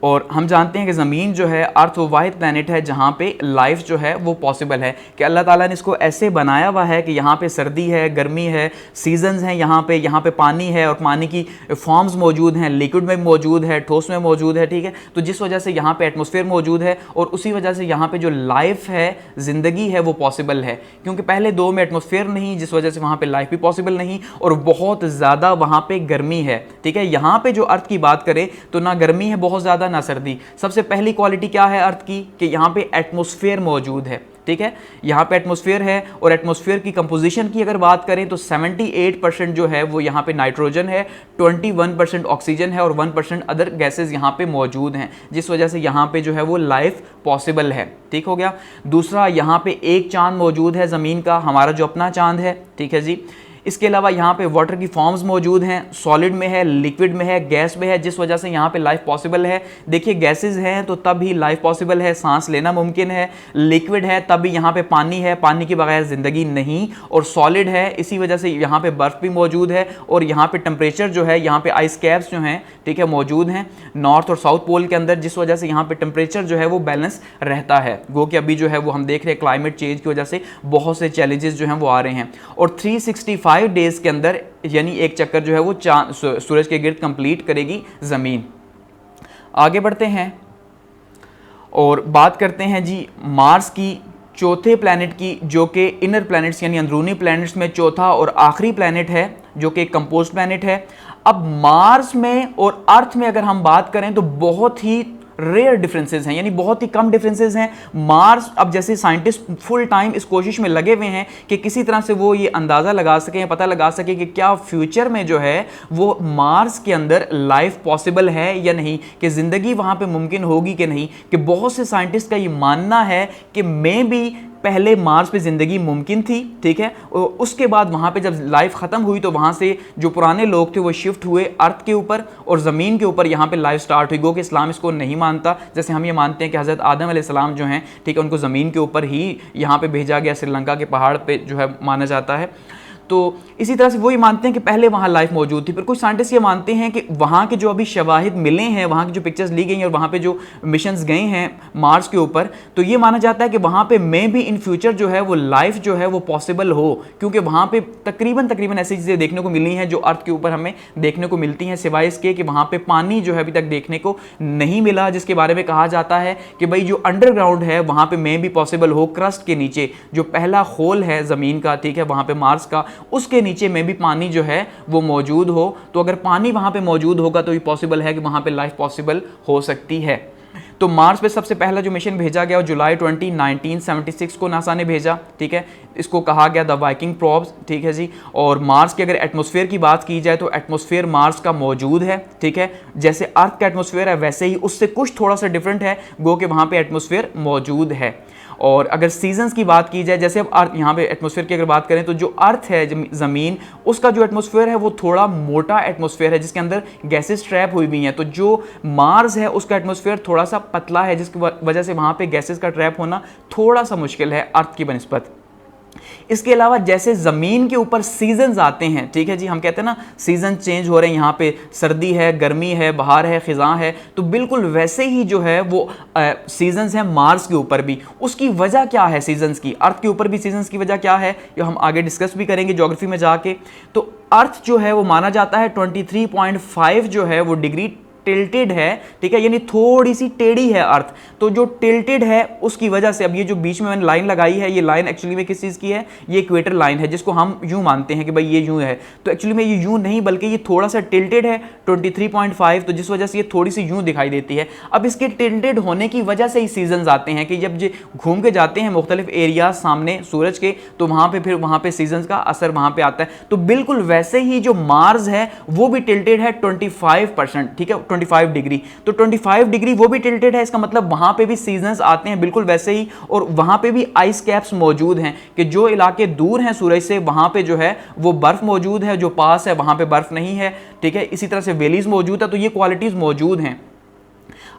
और हम जानते हैं कि ज़मीन जो है अर्थ वो वाहिद प्लैनेट है जहाँ पे लाइफ जो है वो पॉसिबल है, कि अल्लाह ताला ने इसको ऐसे बनाया हुआ है कि यहाँ पे सर्दी है, गर्मी है, सीजन्स हैं, यहाँ पे पानी है, और पानी की फॉर्म्स मौजूद हैं, लिक्विड में मौजूद है, ठोस में मौजूद है, ठीक है। तो जिस वजह से यहाँ पे एटमॉस्फेयर मौजूद है, और उसी वजह से यहाँ पे जो लाइफ है, ज़िंदगी है, वो पॉसिबल है, क्योंकि पहले दो में एटमॉस्फेयर नहीं, जिस वजह से वहाँ पर लाइफ भी पॉसिबल नहीं, और बहुत ज़्यादा वहाँ पर गर्मी है, ठीक है। यहाँ पर जो अर्थ की बात करें तो ना गर्मी है बहुत ज़्यादा ना सर्दी। सबसे पहली क्वालिटी क्या है अर्थ की, कि यहाँ पे एटमॉस्फेयर मौजूद है, ठीक है। यहाँ पे एटमॉस्फेयर है, और एटमॉस्फेयर की कंपोजिशन की अगर बात करें तो 78% जो है वो यहाँ पे नाइट्रोजन है, 21% ऑक्सीजन है, और 1% अदर गैसेस यहाँ पे मौजूद हैं, जिस वजह से यहाँ पे जो है वो लाइफ पॉसिबल है, ठीक हो गया। दूसरा, यहाँ पे एक चांद मौजूद है ज़मीन का, हमारा जो अपना चांद है, ठीक है जी। इसके अलावा यहाँ पे वाटर की फॉर्म्स मौजूद हैं, सॉलिड में है, लिक्विड में है, गैस में है, जिस वजह से यहाँ पे लाइफ पॉसिबल है। देखिए, गैसेस हैं तो तब ही लाइफ पॉसिबल है, सांस लेना मुमकिन है। लिक्विड है तब भी यहाँ पे पानी है, पानी के बगैर ज़िंदगी नहीं। और सॉलिड है, इसी वजह से यहाँ पे बर्फ़ भी मौजूद है, और यहाँ पे टेम्परेचर जो है, यहाँ पे आइस कैप्स जो हैं, ठीक है, मौजूद हैं नॉर्थ और साउथ पोल के अंदर, जिस वजह से यहाँ पे टेम्परेचर जो है वो बैलेंस रहता है। गो कि अभी जो है वो हम देख रहे हैं क्लाइमेट चेंज की वजह से बहुत से चैलेंजेस जो हैं वो आ रहे हैं। और 365 डेज के अंदर यानी एक चक्कर जो है वो सूरज के गिर्द कंप्लीट करेगी ज़मीन। आगे बढ़ते हैं और बात करते हैं जी मार्स की, चौथे प्लैनेट की, जो कि इनर प्लैनेट्स यानी अंदरूनी प्लैनेट्स में चौथा और आखिरी प्लैनेट है, जो कि कंपोस्ट प्लैनेट है। अब मार्स में और अर्थ में अगर हम बात करें तो बहुत ही रेयर डिफरेंसेस हैं, यानी बहुत ही कम डिफरेंसेस हैं। मार्स, अब जैसे साइंटिस्ट फुल टाइम इस कोशिश में लगे हुए हैं कि किसी तरह से वो ये अंदाज़ा लगा सकें, पता लगा सकें कि क्या फ्यूचर में जो है वो मार्स के अंदर लाइफ पॉसिबल है या नहीं, कि ज़िंदगी वहाँ पे मुमकिन होगी कि नहीं। कि बहुत से साइंटिस्ट का ये मानना है कि मे बी पहले मार्स पे ज़िंदगी मुमकिन थी, ठीक है, और उसके बाद वहाँ पे जब लाइफ ख़त्म हुई तो वहाँ से जो पुराने लोग थे वो शिफ्ट हुए अर्थ के ऊपर, और ज़मीन के ऊपर यहाँ पे लाइफ स्टार्ट हुई। गो कि इस्लाम इसको नहीं मानता, जैसे हम ये मानते हैं कि हज़रत आदम अलैहिस्सलाम जो हैं, ठीक है, उनको ज़मीन के ऊपर ही यहाँ पे भेजा गया, श्रीलंका के पहाड़ पर जो है माना जाता है। तो इसी तरह से वो ये मानते हैं कि पहले वहाँ लाइफ मौजूद थी। पर कुछ साइंटिस्ट ये मानते हैं कि वहाँ के जो अभी शवाहिद मिले हैं, वहाँ की जो पिक्चर्स ली गई हैं और वहाँ पे जो मिशंस गए हैं मार्स के ऊपर, तो ये माना जाता है कि वहाँ पे मे भी इन फ्यूचर जो है वो लाइफ जो है वो पॉसिबल हो, क्योंकि वहाँ पे तकरीबन ऐसी चीज़ें देखने को मिली हैं जो अर्थ के ऊपर हमें देखने को मिलती हैं, सिवाय इसके कि वहाँ पर पानी जो है अभी तक देखने को नहीं मिला, जिसके बारे में कहा जाता है कि भाई जो अंडरग्राउंड है वहाँ पर मे भी पॉसिबल हो, क्रस्ट के नीचे जो पहला होल है ज़मीन का, ठीक है, वहाँ पर मार्स का, उसके नीचे में भी पानी जो है वो मौजूद हो। तो अगर पानी वहाँ पे मौजूद होगा तो ये पॉसिबल है कि वहाँ पे लाइफ पॉसिबल हो सकती है। तो मार्स पे सबसे पहला जो मिशन भेजा गया वो जुलाई 20, 1976 को नासा ने भेजा, ठीक है। इसको कहा गया द वाइकिंग प्रोब्स, ठीक है जी। और मार्स के अगर एटमॉस्फेयर की बात की जाए तो एटमॉस्फेयर मार्स का मौजूद है, ठीक है। जैसे अर्थ का एटमॉस्फेयर है वैसे ही उससे कुछ थोड़ा सा डिफरेंट है, गो कि वहाँ पे एटमॉस्फेयर मौजूद है। और अगर सीजन्स की बात की जाए, जैसे अब अर्थ, यहाँ पे एटमॉस्फेयर की अगर बात करें तो जो अर्थ है ज़मीन, उसका जो एटमॉस्फेयर है वो थोड़ा मोटा एटमॉस्फेयर है जिसके अंदर गैसेस ट्रैप हुई हुई हैं। तो जो मार्स है उसका एटमॉस्फेयर थोड़ा सा पतला है जिसकी वजह से वहाँ पे गैसेस का ट्रैप होना थोड़ा सा मुश्किल है अर्थ की बनिस्बत। इसके अलावा जैसे ज़मीन के ऊपर सीजन्स आते हैं, ठीक है जी, हम कहते हैं ना सीज़न चेंज हो रहे हैं, यहाँ पे सर्दी है, गर्मी है, बहार है, ख़िज़ां है, तो बिल्कुल वैसे ही जो है वो सीजन्स हैं मार्स के ऊपर भी। उसकी वजह क्या है सीजन्स की? अर्थ के ऊपर भी सीजन्स की वजह क्या है ये हम आगे डिस्कस भी करेंगे ज्योग्राफी में जाके। तो अर्थ जो है वो माना जाता है 23.5 जो है वो डिग्री टिल्टेड है, ठीक है, यानी थोड़ी सी टेढ़ी है अर्थ। तो जो टिल्टेड है उसकी वजह से, अब ये जो बीच में मैंने लाइन लगाई है, ये लाइन एक्चुअली में किस चीज़ की है? ये इक्वेटर लाइन है जिसको हम यूं मानते हैं कि भाई ये यूं है, तो एक्चुअली में ये यूं नहीं बल्कि ये थोड़ा सा टिल्टेड है 23.5, तो जिस वजह से ये थोड़ी सी यूं दिखाई देती है। अब इसके टिल्टेड होने की वजह से ही सीजन्स आते हैं कि जब ये घूम के जाते हैं मुख्तलिफ एरिया सामने सूरज के, तो वहाँ पे फिर वहाँ पे सीजन्स का असर वहाँ पे आता है। तो बिल्कुल वैसे ही जो मार्स है वो भी टिल्टेड है 25%, ठीक है, 25 डिग्री। तो 25 डिग्री वो भी टिल्टेड है, इसका मतलब वहां पे भी सीजन्स आते हैं बिल्कुल वैसे ही। और वहां पे भी आइस कैप्स मौजूद हैं कि जो इलाके दूर हैं सूरज से वहां पे जो है वो बर्फ मौजूद है, जो पास है वहां पे बर्फ नहीं है, ठीक है। इसी तरह से वैलीज मौजूद है, तो ये क्वालिटीज मौजूद हैं।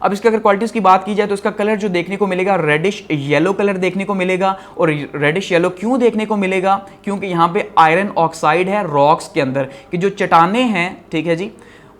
अब इसके अगर क्वालिटीज़ की बात की जाए तो इसका कलर जो देखने को मिलेगा रेडिश येलो कलर देखने को मिलेगा। और रेडिश येलो क्यों देखने को मिलेगा? क्योंकि यहाँ पे आयरन ऑक्साइड है रॉक्स के अंदर, कि जो चट्टानें हैं, ठीक है जी,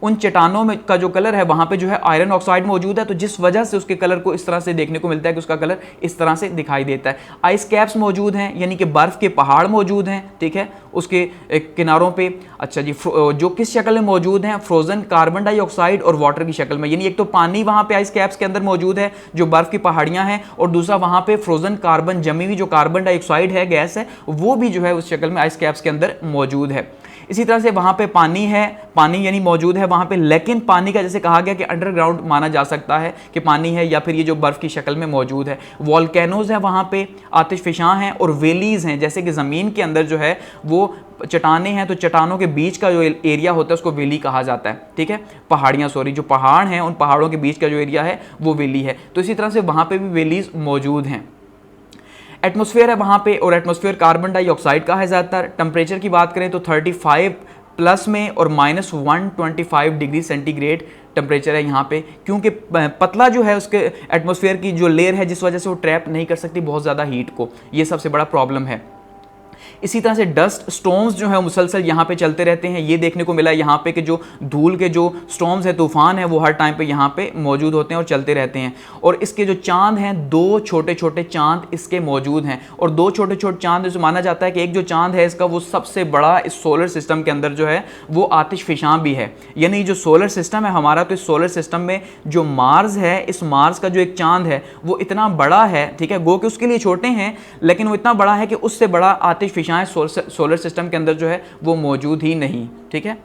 उन चट्टानों में का जो कलर है वहाँ पे जो है आयरन ऑक्साइड मौजूद है, तो जिस वजह से उसके कलर को इस तरह से देखने को मिलता है कि उसका कलर इस तरह से दिखाई देता है। आइस कैप्स मौजूद हैं, यानी कि बर्फ़ के पहाड़ मौजूद हैं, ठीक है, उसके किनारों पे। अच्छा जी, जो किस शक्ल में मौजूद हैं? फ्रोजन कार्बन डाइऑक्साइड और वाटर की शक्ल में, यानी एक तो पानी वहाँ पे आइस कैप्स के अंदर मौजूद है जो बर्फ़ की पहाड़ियाँ हैं, और दूसरा वहाँ पे फ्रोजन कार्बन, जमी हुई जो कार्बन डाइऑक्साइड है, गैस है, वो भी जो है उस शक्ल में आइस कैप्स के अंदर मौजूद है। इसी तरह से वहाँ पे पानी है, पानी यानी मौजूद है वहाँ पे, लेकिन पानी का जैसे कहा गया कि अंडरग्राउंड माना जा सकता है कि पानी है, या फिर ये जो बर्फ़ की शक्ल में मौजूद है। वॉल्केनोज है वहाँ पे, आतिशफशां हैं, और वेलीज़ हैं, जैसे कि ज़मीन के अंदर जो है वो चट्टानें हैं, तो चट्टानों के बीच का जो एरिया होता है उसको वैली कहा जाता है, ठीक है, पहाड़ियाँ, सॉरी, जो पहाड़ हैं उन पहाड़ों के बीच का जो एरिया है वो वैली है। तो इसी तरह से वहाँ पर भी वैलीज़ मौजूद हैं। एटमॉस्फेयर है वहाँ पे, और एटमॉस्फेयर कार्बन डाइऑक्साइड का है ज़्यादातर। टेम्परेचर की बात करें तो 35 प्लस में और -125 डिग्री सेंटीग्रेड टेम्परेचर है यहाँ पे, क्योंकि पतला जो है उसके एटमॉस्फेयर की जो लेयर है जिस वजह से वो ट्रैप नहीं कर सकती बहुत ज़्यादा हीट को, ये सबसे बड़ा प्रॉब्लम है। इसी तरह से डस्ट स्टॉर्म्स जो है मुसलसल यहाँ पे चलते रहते हैं, ये देखने को मिला यहाँ पे कि जो धूल के जो स्टॉर्म्स है, तूफान है, वो हर टाइम पे यहाँ पे मौजूद होते हैं और चलते रहते हैं। और इसके जो चांद हैं, 2 छोटे छोटे चांद इसके मौजूद हैं, और 2 छोटे छोटे चांद जो माना जाता है कि एक जो चांद है इसका वो सबसे बड़ा इस सोलर सिस्टम के अंदर जो है वो आतिशफशां भी है। यानी जो सोलर सिस्टम है हमारा, तो इस सोलर सिस्टम में जो मार्स है, इस मार्स का जो एक चांद है वो इतना बड़ा है, ठीक है, गो कि उसके लिए छोटे हैं लेकिन वो इतना बड़ा है कि उससे बड़ा आतिशफशां सोलर सिस्टम के अंदर जो है वो मौजूद ही नहीं, ठीक है।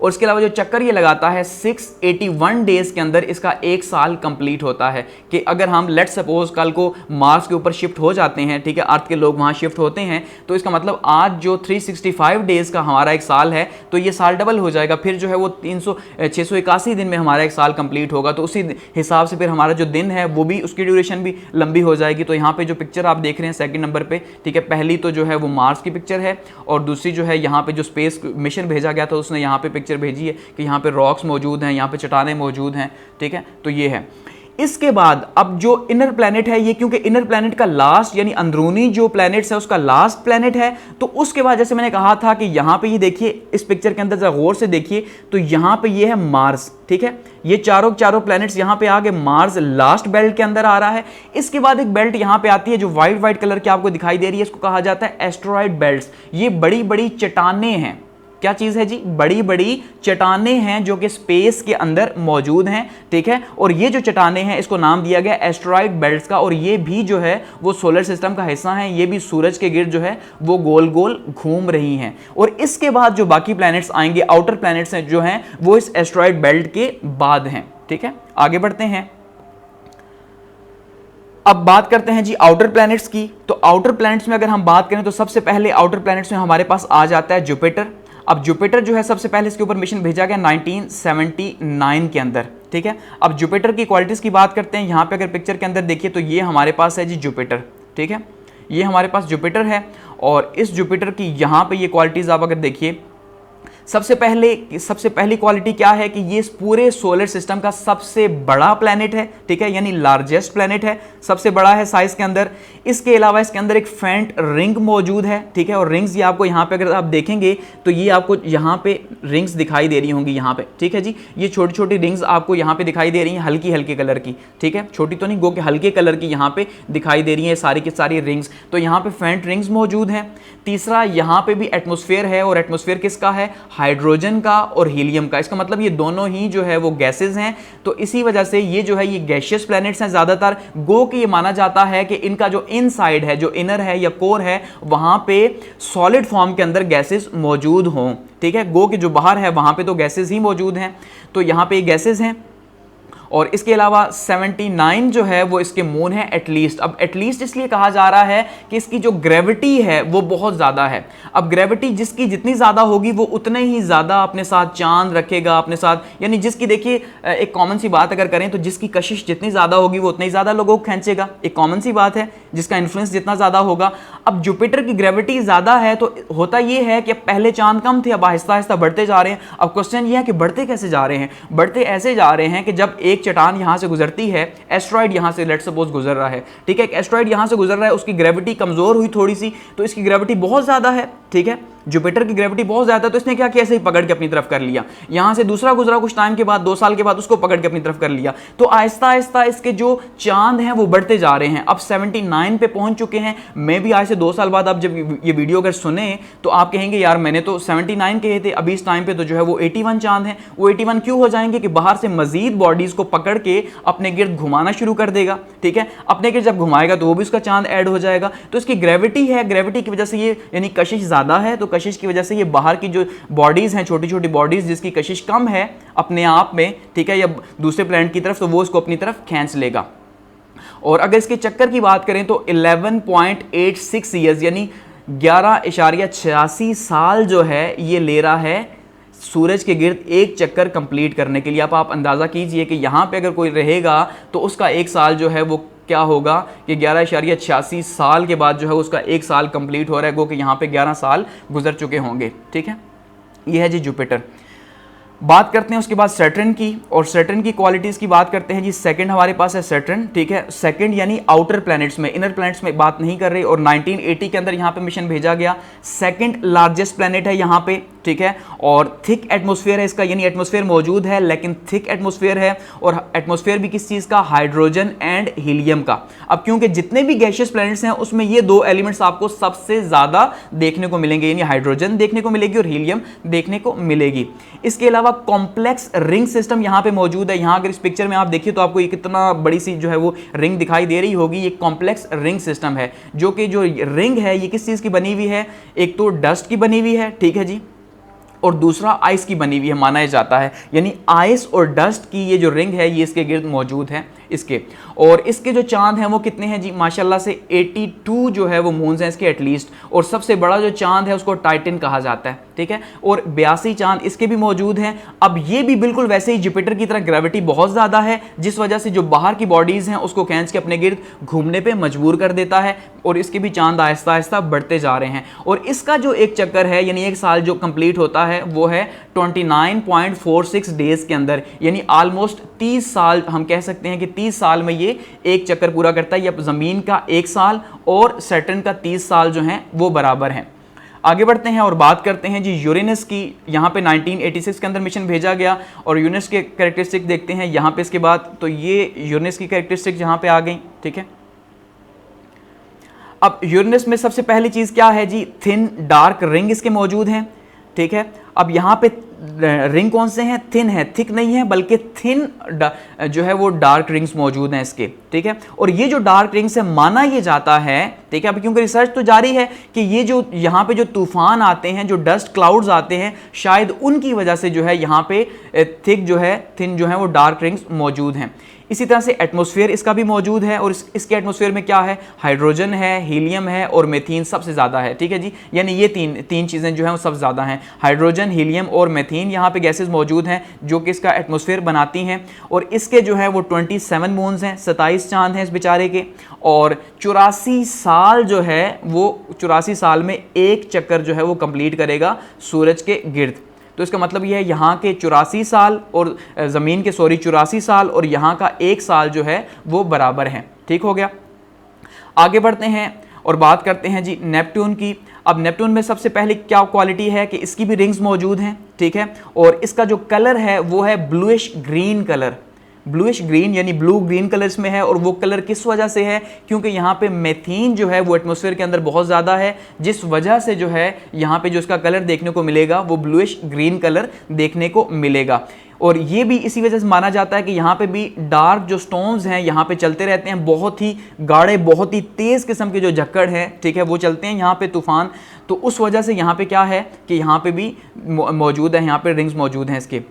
और इसके अलावा जो चक्कर ये लगाता है 681 डेज के अंदर इसका 1 साल कंप्लीट होता है। कि अगर हम लेट सपोज कल को मार्स के ऊपर शिफ्ट हो जाते हैं, ठीक है, अर्थ के लोग वहाँ शिफ्ट होते हैं, तो इसका मतलब आज जो 365 डेज का हमारा 1 साल है, तो ये साल डबल हो जाएगा, फिर जो है वो 681 दिन में हमारा 1 साल कंप्लीट होगा। तो उसी हिसाब से फिर हमारा जो दिन है वो भी, उसकी ड्यूरेशन भी लंबी हो जाएगी। तो यहाँ पे जो पिक्चर आप देख रहे हैं सेकंड नंबर पे, ठीक है, पहली तो जो है वो मार्स की पिक्चर है, और दूसरी जो है यहाँ पे जो स्पेस मिशन भेजा गया था उसने यहाँ पे पिक्चर भेजी है कि यहाँ पे रॉक्स मौजूद हैं, यहाँ पे चट्टानें मौजूद हैं, ठीक है। तो ये है। इसके बाद अब जो इनर प्लैनेट है ये, क्योंकि इनर प्लैनेट का लास्ट यानी अंदरूनी जो प्लैनेट्स है उसका लास्ट प्लैनेट है, तो उसके बाद जैसे मैंने कहा था कि यहाँ पे ये देखिए इस पिक्चर के अंदर जरा गौर से देखिए, तो यहाँ पे ये है मार्स, ठीक है, ये चारों प्लैनेट्स यहाँ पे आ गए, मार्स लास्ट बेल्ट के अंदर आ रहा है। इसके बाद एक बेल्ट यहाँ पे आती है जो व्हाइट कलर की आपको दिखाई दे रही है, इसको कहा जाता है एस्टेरॉयड बेल्ट्स। ये बड़ी बड़ी चट्टानें हैं, क्या चीज है जी? बड़ी बड़ी चट्टानें हैं जो कि स्पेस के अंदर मौजूद हैं, ठीक है। और ये जो चट्टानें हैं इसको नाम दिया गया एस्टेरॉयड बेल्ट्स का, और ये भी जो है वो सोलर सिस्टम का हिस्सा है, ये भी सूरज के गिर्द जो है वो गोल गोल घूम रही हैं। और इसके बाद जो बाकी प्लैनेट्स आएंगे, आउटर प्लैनेट्स हैं जो हैं वो इस एस्टेरॉयड बेल्ट के बाद हैं, ठीक है। आगे बढ़ते हैं, अब बात करते हैं जी आउटर प्लैनेट्स की। तो आउटर प्लैनेट्स में अगर हम बात करें तो सबसे पहले आउटर प्लैनेट्स में हमारे पास आ जाता है जुपिटर। अब जुपिटर जो है सबसे पहले इसके ऊपर मिशन भेजा गया 1979 के अंदर, ठीक है। अब जुपिटर की क्वालिटीज की बात करते हैं। यहाँ पे अगर पिक्चर के अंदर देखिए तो ये हमारे पास है जी जुपिटर, ठीक है, ये हमारे पास जुपिटर है। और इस जुपिटर की यहाँ पे ये क्वालिटीज आप अगर देखिए, सबसे पहली क्वालिटी क्या है कि ये इस पूरे सोलर सिस्टम का सबसे बड़ा प्लैनेट है, ठीक है, यानी लार्जेस्ट प्लैनेट है, सबसे बड़ा है साइज के अंदर। इसके अलावा इसके अंदर एक फेंट रिंग मौजूद है, ठीक है, और रिंग्स ये आपको यहाँ पे अगर आप देखेंगे तो ये आपको यहाँ पे रिंग्स दिखाई दे रही होंगी यहाँ पे, ठीक है जी। ये छोटी छोटी रिंग्स आपको यहाँ पे दिखाई दे रही हैं, हल्की हल्के कलर की, ठीक है, छोटी तो नहीं, गो के हल्के कलर की यहाँ पे दिखाई दे रही है सारी की सारी रिंग्स। तो यहाँ पे फेंट रिंग्स मौजूद हैं। तीसरा, यहाँ पे भी एटमॉस्फेयर है, और एटमॉस्फेयर किसका है? हाइड्रोजन का और हीलियम का। इसका मतलब ये दोनों ही जो है वो गैसेज हैं। तो इसी वजह से ये जो है ये गैशियस प्लैनेट्स हैं ज़्यादातर। गो कि ये माना जाता है कि इनका जो इनसाइड है, जो इनर है या कोर है, वहां पे सॉलिड फॉर्म के अंदर गैसेज मौजूद हों, ठीक है। गो कि जो बाहर है वहां पे तो गैसेज ही मौजूद हैं, तो यहाँ पे गैसेज हैं। और इसके अलावा 79 जो है वो इसके मून है एटलीस्ट। अब एटलीस्ट इसलिए कहा जा रहा है कि इसकी जो ग्रेविटी है वो बहुत ज़्यादा है। अब ग्रेविटी जिसकी जितनी ज़्यादा होगी वो उतने ही ज़्यादा अपने साथ चांद रखेगा अपने साथ, यानी जिसकी देखिए एक कॉमन सी बात अगर करें तो जिसकी कशिश जितनी ज़्यादा होगी वो उतने ही ज़्यादा लोगों को खींचेगा, एक कॉमन सी बात है, जिसका इन्फ्लुएंस जितना ज़्यादा होगा। अब जुपिटर की ग्रेविटी ज़्यादा है तो होता ये है कि पहले चांद कम थे, अब आहिस्ता आहिस्ता बढ़ते जा रहे हैं। अब क्वेश्चन ये है कि बढ़ते कैसे जा रहे हैं? बढ़ते ऐसे जा रहे हैं कि जब एक चट्टान यहां से गुजरती है, एस्ट्रॉइड यहां से लेट सपोज गुजर रहा है, ठीक है, एक एस्ट्रॉइड यहां से गुजर रहा है, उसकी ग्रेविटी कमजोर हुई थोड़ी सी, तो इसकी ग्रेविटी बहुत ज्यादा है, ठीक है, जुपिटर की ग्रेविटी बहुत ज्यादा है। तो इसने क्या किया, ऐसे ही पकड़ के अपनी तरफ कर लिया। यहां से दूसरा गुजरा कुछ टाइम के बाद, 2 साल के बाद, उसको पकड़ के अपनी तरफ कर लिया। तो आहिस्ता आहिस्ता इसके जो चांद हैं वो बढ़ते जा रहे हैं। अब 79 पे पहुंच चुके हैं। मैं भी आज से 2 साल बाद आप जब ये वीडियो अगर सुने तो आप कहेंगे यार मैंने तो 79 कहे थे, अभी इस टाइम पे तो जो है वो 81 चांद हैं। वो 81 क्यों हो जाएंगे कि बाहर से मजीद बॉडीज को पकड़ के अपने गिर्द घुमाना शुरू कर देगा, ठीक है। अपने गिर्द जब घुमाएगा तो वो भी उसका चांद ऐड हो जाएगा। तो इसकी ग्रेविटी है, ग्रेविटी की वजह से ये यानी कशिश ज्यादा है, तो कशिश की वजह से ये बाहर की जो बॉडीज हैं, छोटी छोटी बॉडीज जिसकी कशिश कम है अपने आप में, ठीक है, या दूसरे प्लैनेट की तरफ, तो वो इसको अपनी तरफ खींच लेगा। और अगर इसके चक्कर की बात करें तो 11.86 ईयर्स यानी 11.86 साल जो है ये ले रहा है सूरज के गिर्द एक चक्कर कंप्लीट करने के लिए। आप अंदाज़ा कीजिए कि यहाँ पे अगर कोई रहेगा तो उसका एक साल जो है वो क्या होगा कि 11.86 साल के बाद जो है उसका एक साल कंप्लीट हो रहा है, गो कि यहाँ पे 11 साल गुजर चुके होंगे, ठीक है। ये है जी जुपिटर। बात करते हैं उसके बाद सैटर्न की, और सैटर्न की क्वालिटीज़ की बात करते हैं जी। सेकंड हमारे पास है सैटर्न, ठीक है, सेकंड यानी आउटर प्लैनेट्स में, इनर प्लैनेट्स में बात नहीं कर रही। और 1980 के अंदर यहाँ पे मिशन भेजा गया। सेकंड लार्जेस्ट प्लैनेट है यहाँ पे, ठीक है, और थिक एटमॉस्फेयर है इसका, यानी एटमॉस्फेयर मौजूद है लेकिन थिक एटमॉस्फेयर है। और एटमॉस्फेयर भी किस चीज़ का? हाइड्रोजन एंड हीलियम का। अब क्योंकि जितने भी गैशियस प्लैनेट्स हैं उसमें ये 2 एलिमेंट्स आपको सबसे ज़्यादा देखने को मिलेंगे, यानी हाइड्रोजन देखने को मिलेगी और हीलियम देखने को मिलेगी। इसके अलावा कॉम्प्लेक्स रिंग सिस्टम यहाँ पे मौजूद है। यहाँ अगर इस पिक्चर में आप देखिए तो आपको ये कितना बड़ी सी जो है वो रिंग दिखाई दे रही होगी। ये कॉम्प्लेक्स रिंग सिस्टम है, जो कि जो रिंग है ये किस चीज़ की बनी हुई है? एक तो डस्ट की बनी हुई है, ठीक है जी, और दूसरा आइस की बनी हुई है माना जाता है। यानी आइस और डस्ट की ये जो रिंग है ये इसके गिर्द मौजूद है इसके। और इसके जो चांद हैं वो कितने हैं जी? माशाल्लाह से 82 जो है वो मून्स हैं इसके एटलीस्ट। और सबसे बड़ा जो चांद है उसको टाइटन कहा जाता है, ठीक है, और 82 चांद इसके भी मौजूद हैं। अब ये भी बिल्कुल वैसे ही जुपिटर की तरह ग्रेविटी बहुत ज़्यादा है, जिस वजह से जो बाहर की बॉडीज़ हैं उसको खींच के अपने गिर्द घूमने पर मजबूर कर देता है। और इसके भी चांद आहिस्ता आहिस्ता बढ़ते जा रहे हैं। और इसका जो एक चक्कर है यानी एक साल जो कंप्लीट होता है वो है 29.46 डेज के अंदर, यानी ऑलमोस्ट 30 साल हम कह सकते हैं कि 30 साल में ये एक चक्कर पूरा करता है। या ज़मीन का 1 साल और सैटर्न का 30 साल जो हैं वो बराबर हैं। आगे बढ़ते हैं और बात करते हैं जी यूरेनस की। यहाँ पे 1986 के अंदर मिशन भेजा गया और यूरेनस के कैरेक्टरिस्टिक देखते हैं यहाँ पे। इसके बाद तो ये यूरेनस की कैरेक्टरिस्टिक यहाँ पे आ गई, ठीक है। अब यूरेनस में सबसे पहली चीज़ क्या है जी? थिन डार्क रिंग इसके मौजूद हैं, ठीक है। अब यहाँ पे रिंग कौन से हैं, थिन है, थिक नहीं है, बल्कि थिन जो है वो डार्क रिंग्स मौजूद हैं इसके, ठीक है। और ये जो डार्क रिंग्स है माना ये जाता है, ठीक है, अब क्योंकि रिसर्च तो जारी है कि ये जो यहाँ पे जो तूफान आते हैं, जो डस्ट क्लाउड्स आते हैं, शायद उनकी वजह से जो है यहाँ पे थिक जो है, थिन जो है वो डार्क रिंग्स मौजूद हैं। इसी तरह से एटमॉस्फेयर इसका भी मौजूद है, और इसके एटमॉस्फेयर में क्या है, हाइड्रोजन है, हीलियम है और मेथीन सबसे ज़्यादा है, ठीक है जी। यानी ये तीन चीज़ें जो हैं वो सबसे ज़्यादा हैं, हाइड्रोजन, हीलियम और मेथीन यहाँ पे गैसेस मौजूद हैं जो कि इसका एटमॉस्फेयर बनाती हैं। और इसके जो है वो 27 मून्स हैं, 27 चांद हैं इस बेचारे के, और 84 साल जो है वो 84 साल में एक चक्कर जो है वो कंप्लीट करेगा सूरज के गिर्द। तो इसका मतलब यह है यहाँ के 84 साल और ज़मीन के 84 साल और यहाँ का 1 साल जो है वो बराबर हैं, ठीक हो गया। आगे बढ़ते हैं और बात करते हैं जी नेपट्टून की। अब नेपट्टून में सबसे पहले क्या क्वालिटी है कि इसकी भी रिंग्स मौजूद हैं, ठीक है, और इसका जो कलर है वो है bluish green colour, bluish green यानी ब्लू ग्रीन कलर्स में है। और वो कलर किस वजह से है, क्योंकि यहाँ पे मेथीन जो है वो एटमॉस्फेयर के अंदर बहुत ज़्यादा है, जिस वजह से जो है यहाँ पे जो इसका कलर देखने को मिलेगा वो ब्लूइश ग्रीन कलर देखने को मिलेगा। और ये भी इसी वजह से माना जाता है कि यहाँ पे भी डार्क जो स्टॉर्म्स हैं यहाँ पे चलते रहते हैं, बहुत ही गाढ़े, बहुत ही तेज़ किस्म के जो झक्कड़ हैं, ठीक है, वो चलते हैं यहाँ पे तूफान। तो उस वजह से यहाँ पे क्या है कि यहाँ पे भी मौजूद है, यहाँ पे रिंग्स मौजूद हैं इसके।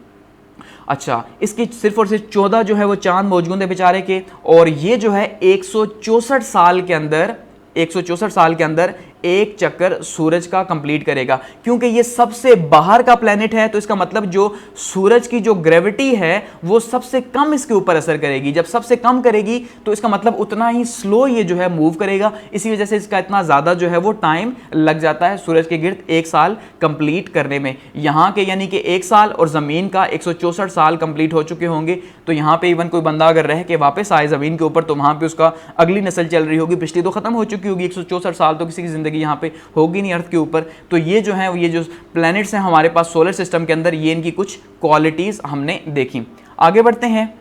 अच्छा, इसकी सिर्फ और सिर्फ 14 जो है वो चांद मौजूद है बेचारे के, और ये जो है 164 साल के अंदर, 164 साल के अंदर एक चक्कर सूरज का कंप्लीट करेगा। क्योंकि ये सबसे बाहर का प्लेनेट है, तो इसका मतलब जो सूरज की जो ग्रेविटी है वो सबसे कम इसके ऊपर असर करेगी। जब सबसे कम करेगी तो इसका मतलब उतना ही स्लो ये जो है मूव करेगा, इसी वजह से इसका इतना ज़्यादा जो है वो टाइम लग जाता है सूरज के गिर्द 1 साल कंप्लीट करने में। यहाँ के यानी कि 1 साल और ज़मीन का 164 साल कंप्लीट हो चुके होंगे। तो यहाँ पे इवन कोई बंदा अगर रह के वापस आए ज़मीन के ऊपर तो वहाँ पर उसका अगली नस्ल चल रही होगी, पिछली तो ख़त्म हो चुकी होगी। 164 साल तो किसी की ज़िंदगी यहाँ पे होगी नहीं अर्थ के ऊपर। तो ये जो है, ये जो प्लैनेट्स हैं हमारे पास सोलर सिस्टम के अंदर, ये इनकी कुछ क्वालिटीज हमने देखी। आगे बढ़ते हैं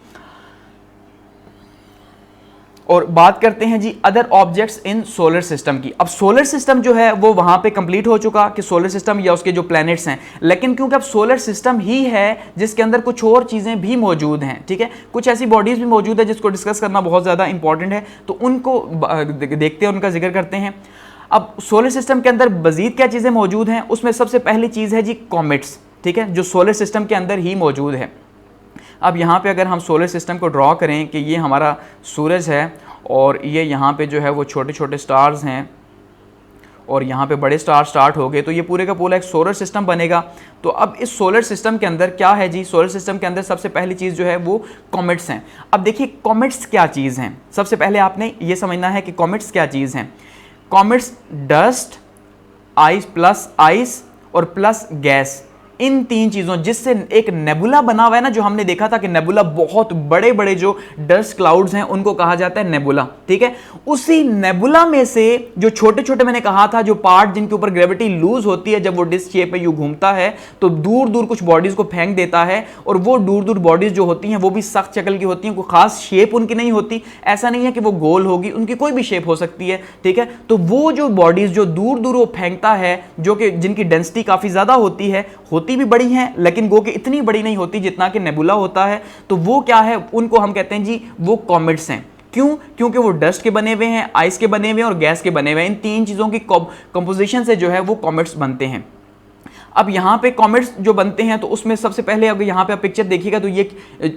और बात करते हैं जी other objects in solar system की। अब सोलर सिस्टम जो है वो वहां पे कंप्लीट हो चुका कि सोलर सिस्टम या उसके जो प्लैनेट्स हैं, लेकिन क्योंकि अब सोलर सिस्टम ही है जिसके अंदर कुछ और चीज़ें भी मौजूद हैं, ठीक है, कुछ ऐसी बॉडीज़ भी मौजूद है जिसको डिस्कस करना बहुत ज़्यादा इंपॉर्टेंट है, तो उनको देखते हैं, उनका जिक्र करते हैं। अब सोलर सिस्टम के अंदर मज़ीद क्या चीज़ें मौजूद हैं, उसमें सबसे पहली चीज़ है जी कॉमेट्स, ठीक है, जो सोलर सिस्टम के अंदर ही मौजूद है। अब यहाँ पे अगर हम सोलर सिस्टम को ड्रॉ करें कि ये हमारा सूरज है और ये यहाँ पे जो है वो छोटे छोटे स्टार्स हैं और यहाँ पे बड़े स्टार स्टार्ट हो गए, तो ये पूरे का पूरा एक सोलर सिस्टम बनेगा। तो अब इस सोलर सिस्टम के अंदर क्या है जी, सोलर सिस्टम के अंदर सबसे पहली चीज़ जो है वो कॉमेट्स हैं। अब देखिए कॉमेट्स क्या चीज़ हैं, सबसे पहले आपने ये समझना है कि कॉमेट्स क्या चीज़ हैं। कॉमेट्स डस्ट, आइस और प्लस गैस, इन 3 चीज़ों जिससे एक नेबुला बना हुआ है ना, जो हमने देखा था कि नेबुला बहुत बड़े बड़े जो डस्ट क्लाउड्स हैं उनको कहा जाता है नेबुला, ठीक है। उसी नेबुला में से जो छोटे छोटे मैंने कहा था जो पार्ट जिनके ऊपर ग्रेविटी लूज होती है, जब वो डिस्क शेप में यूं घूमता है तो दूर दूर कुछ बॉडीज को फेंक देता है, और वो दूर दूर बॉडीज जो होती हैं वो भी सख्त शक्ल की होती हैं, कोई खास शेप उनकी नहीं होती, ऐसा नहीं है कि वो गोल होगी, उनकी कोई भी शेप हो सकती है, ठीक है। तो वो जो बॉडीज जो दूर दूर वो फेंकता है, जो कि जिनकी डेंसिटी काफ़ी ज़्यादा होती भी बड़ी हैं, लेकिन वो कि इतनी बड़ी नहीं होती जितना कि नेबुला होता है, तो वो क्या है, उनको हम कहते हैं जी वो कॉमेट्स हैं। क्यों? क्योंकि वो डस्ट के बने हुए हैं, आइस के बने हुए हैं और गैस के बने हुए हैं। इन 3 चीज़ों की कंपोजिशन से जो है वो कॉमेट्स बनते हैं। अब यहाँ पे कॉमेट्स जो बनते हैं तो उसमें सबसे पहले अगर यहाँ पे आप पिक्चर देखिएगा तो ये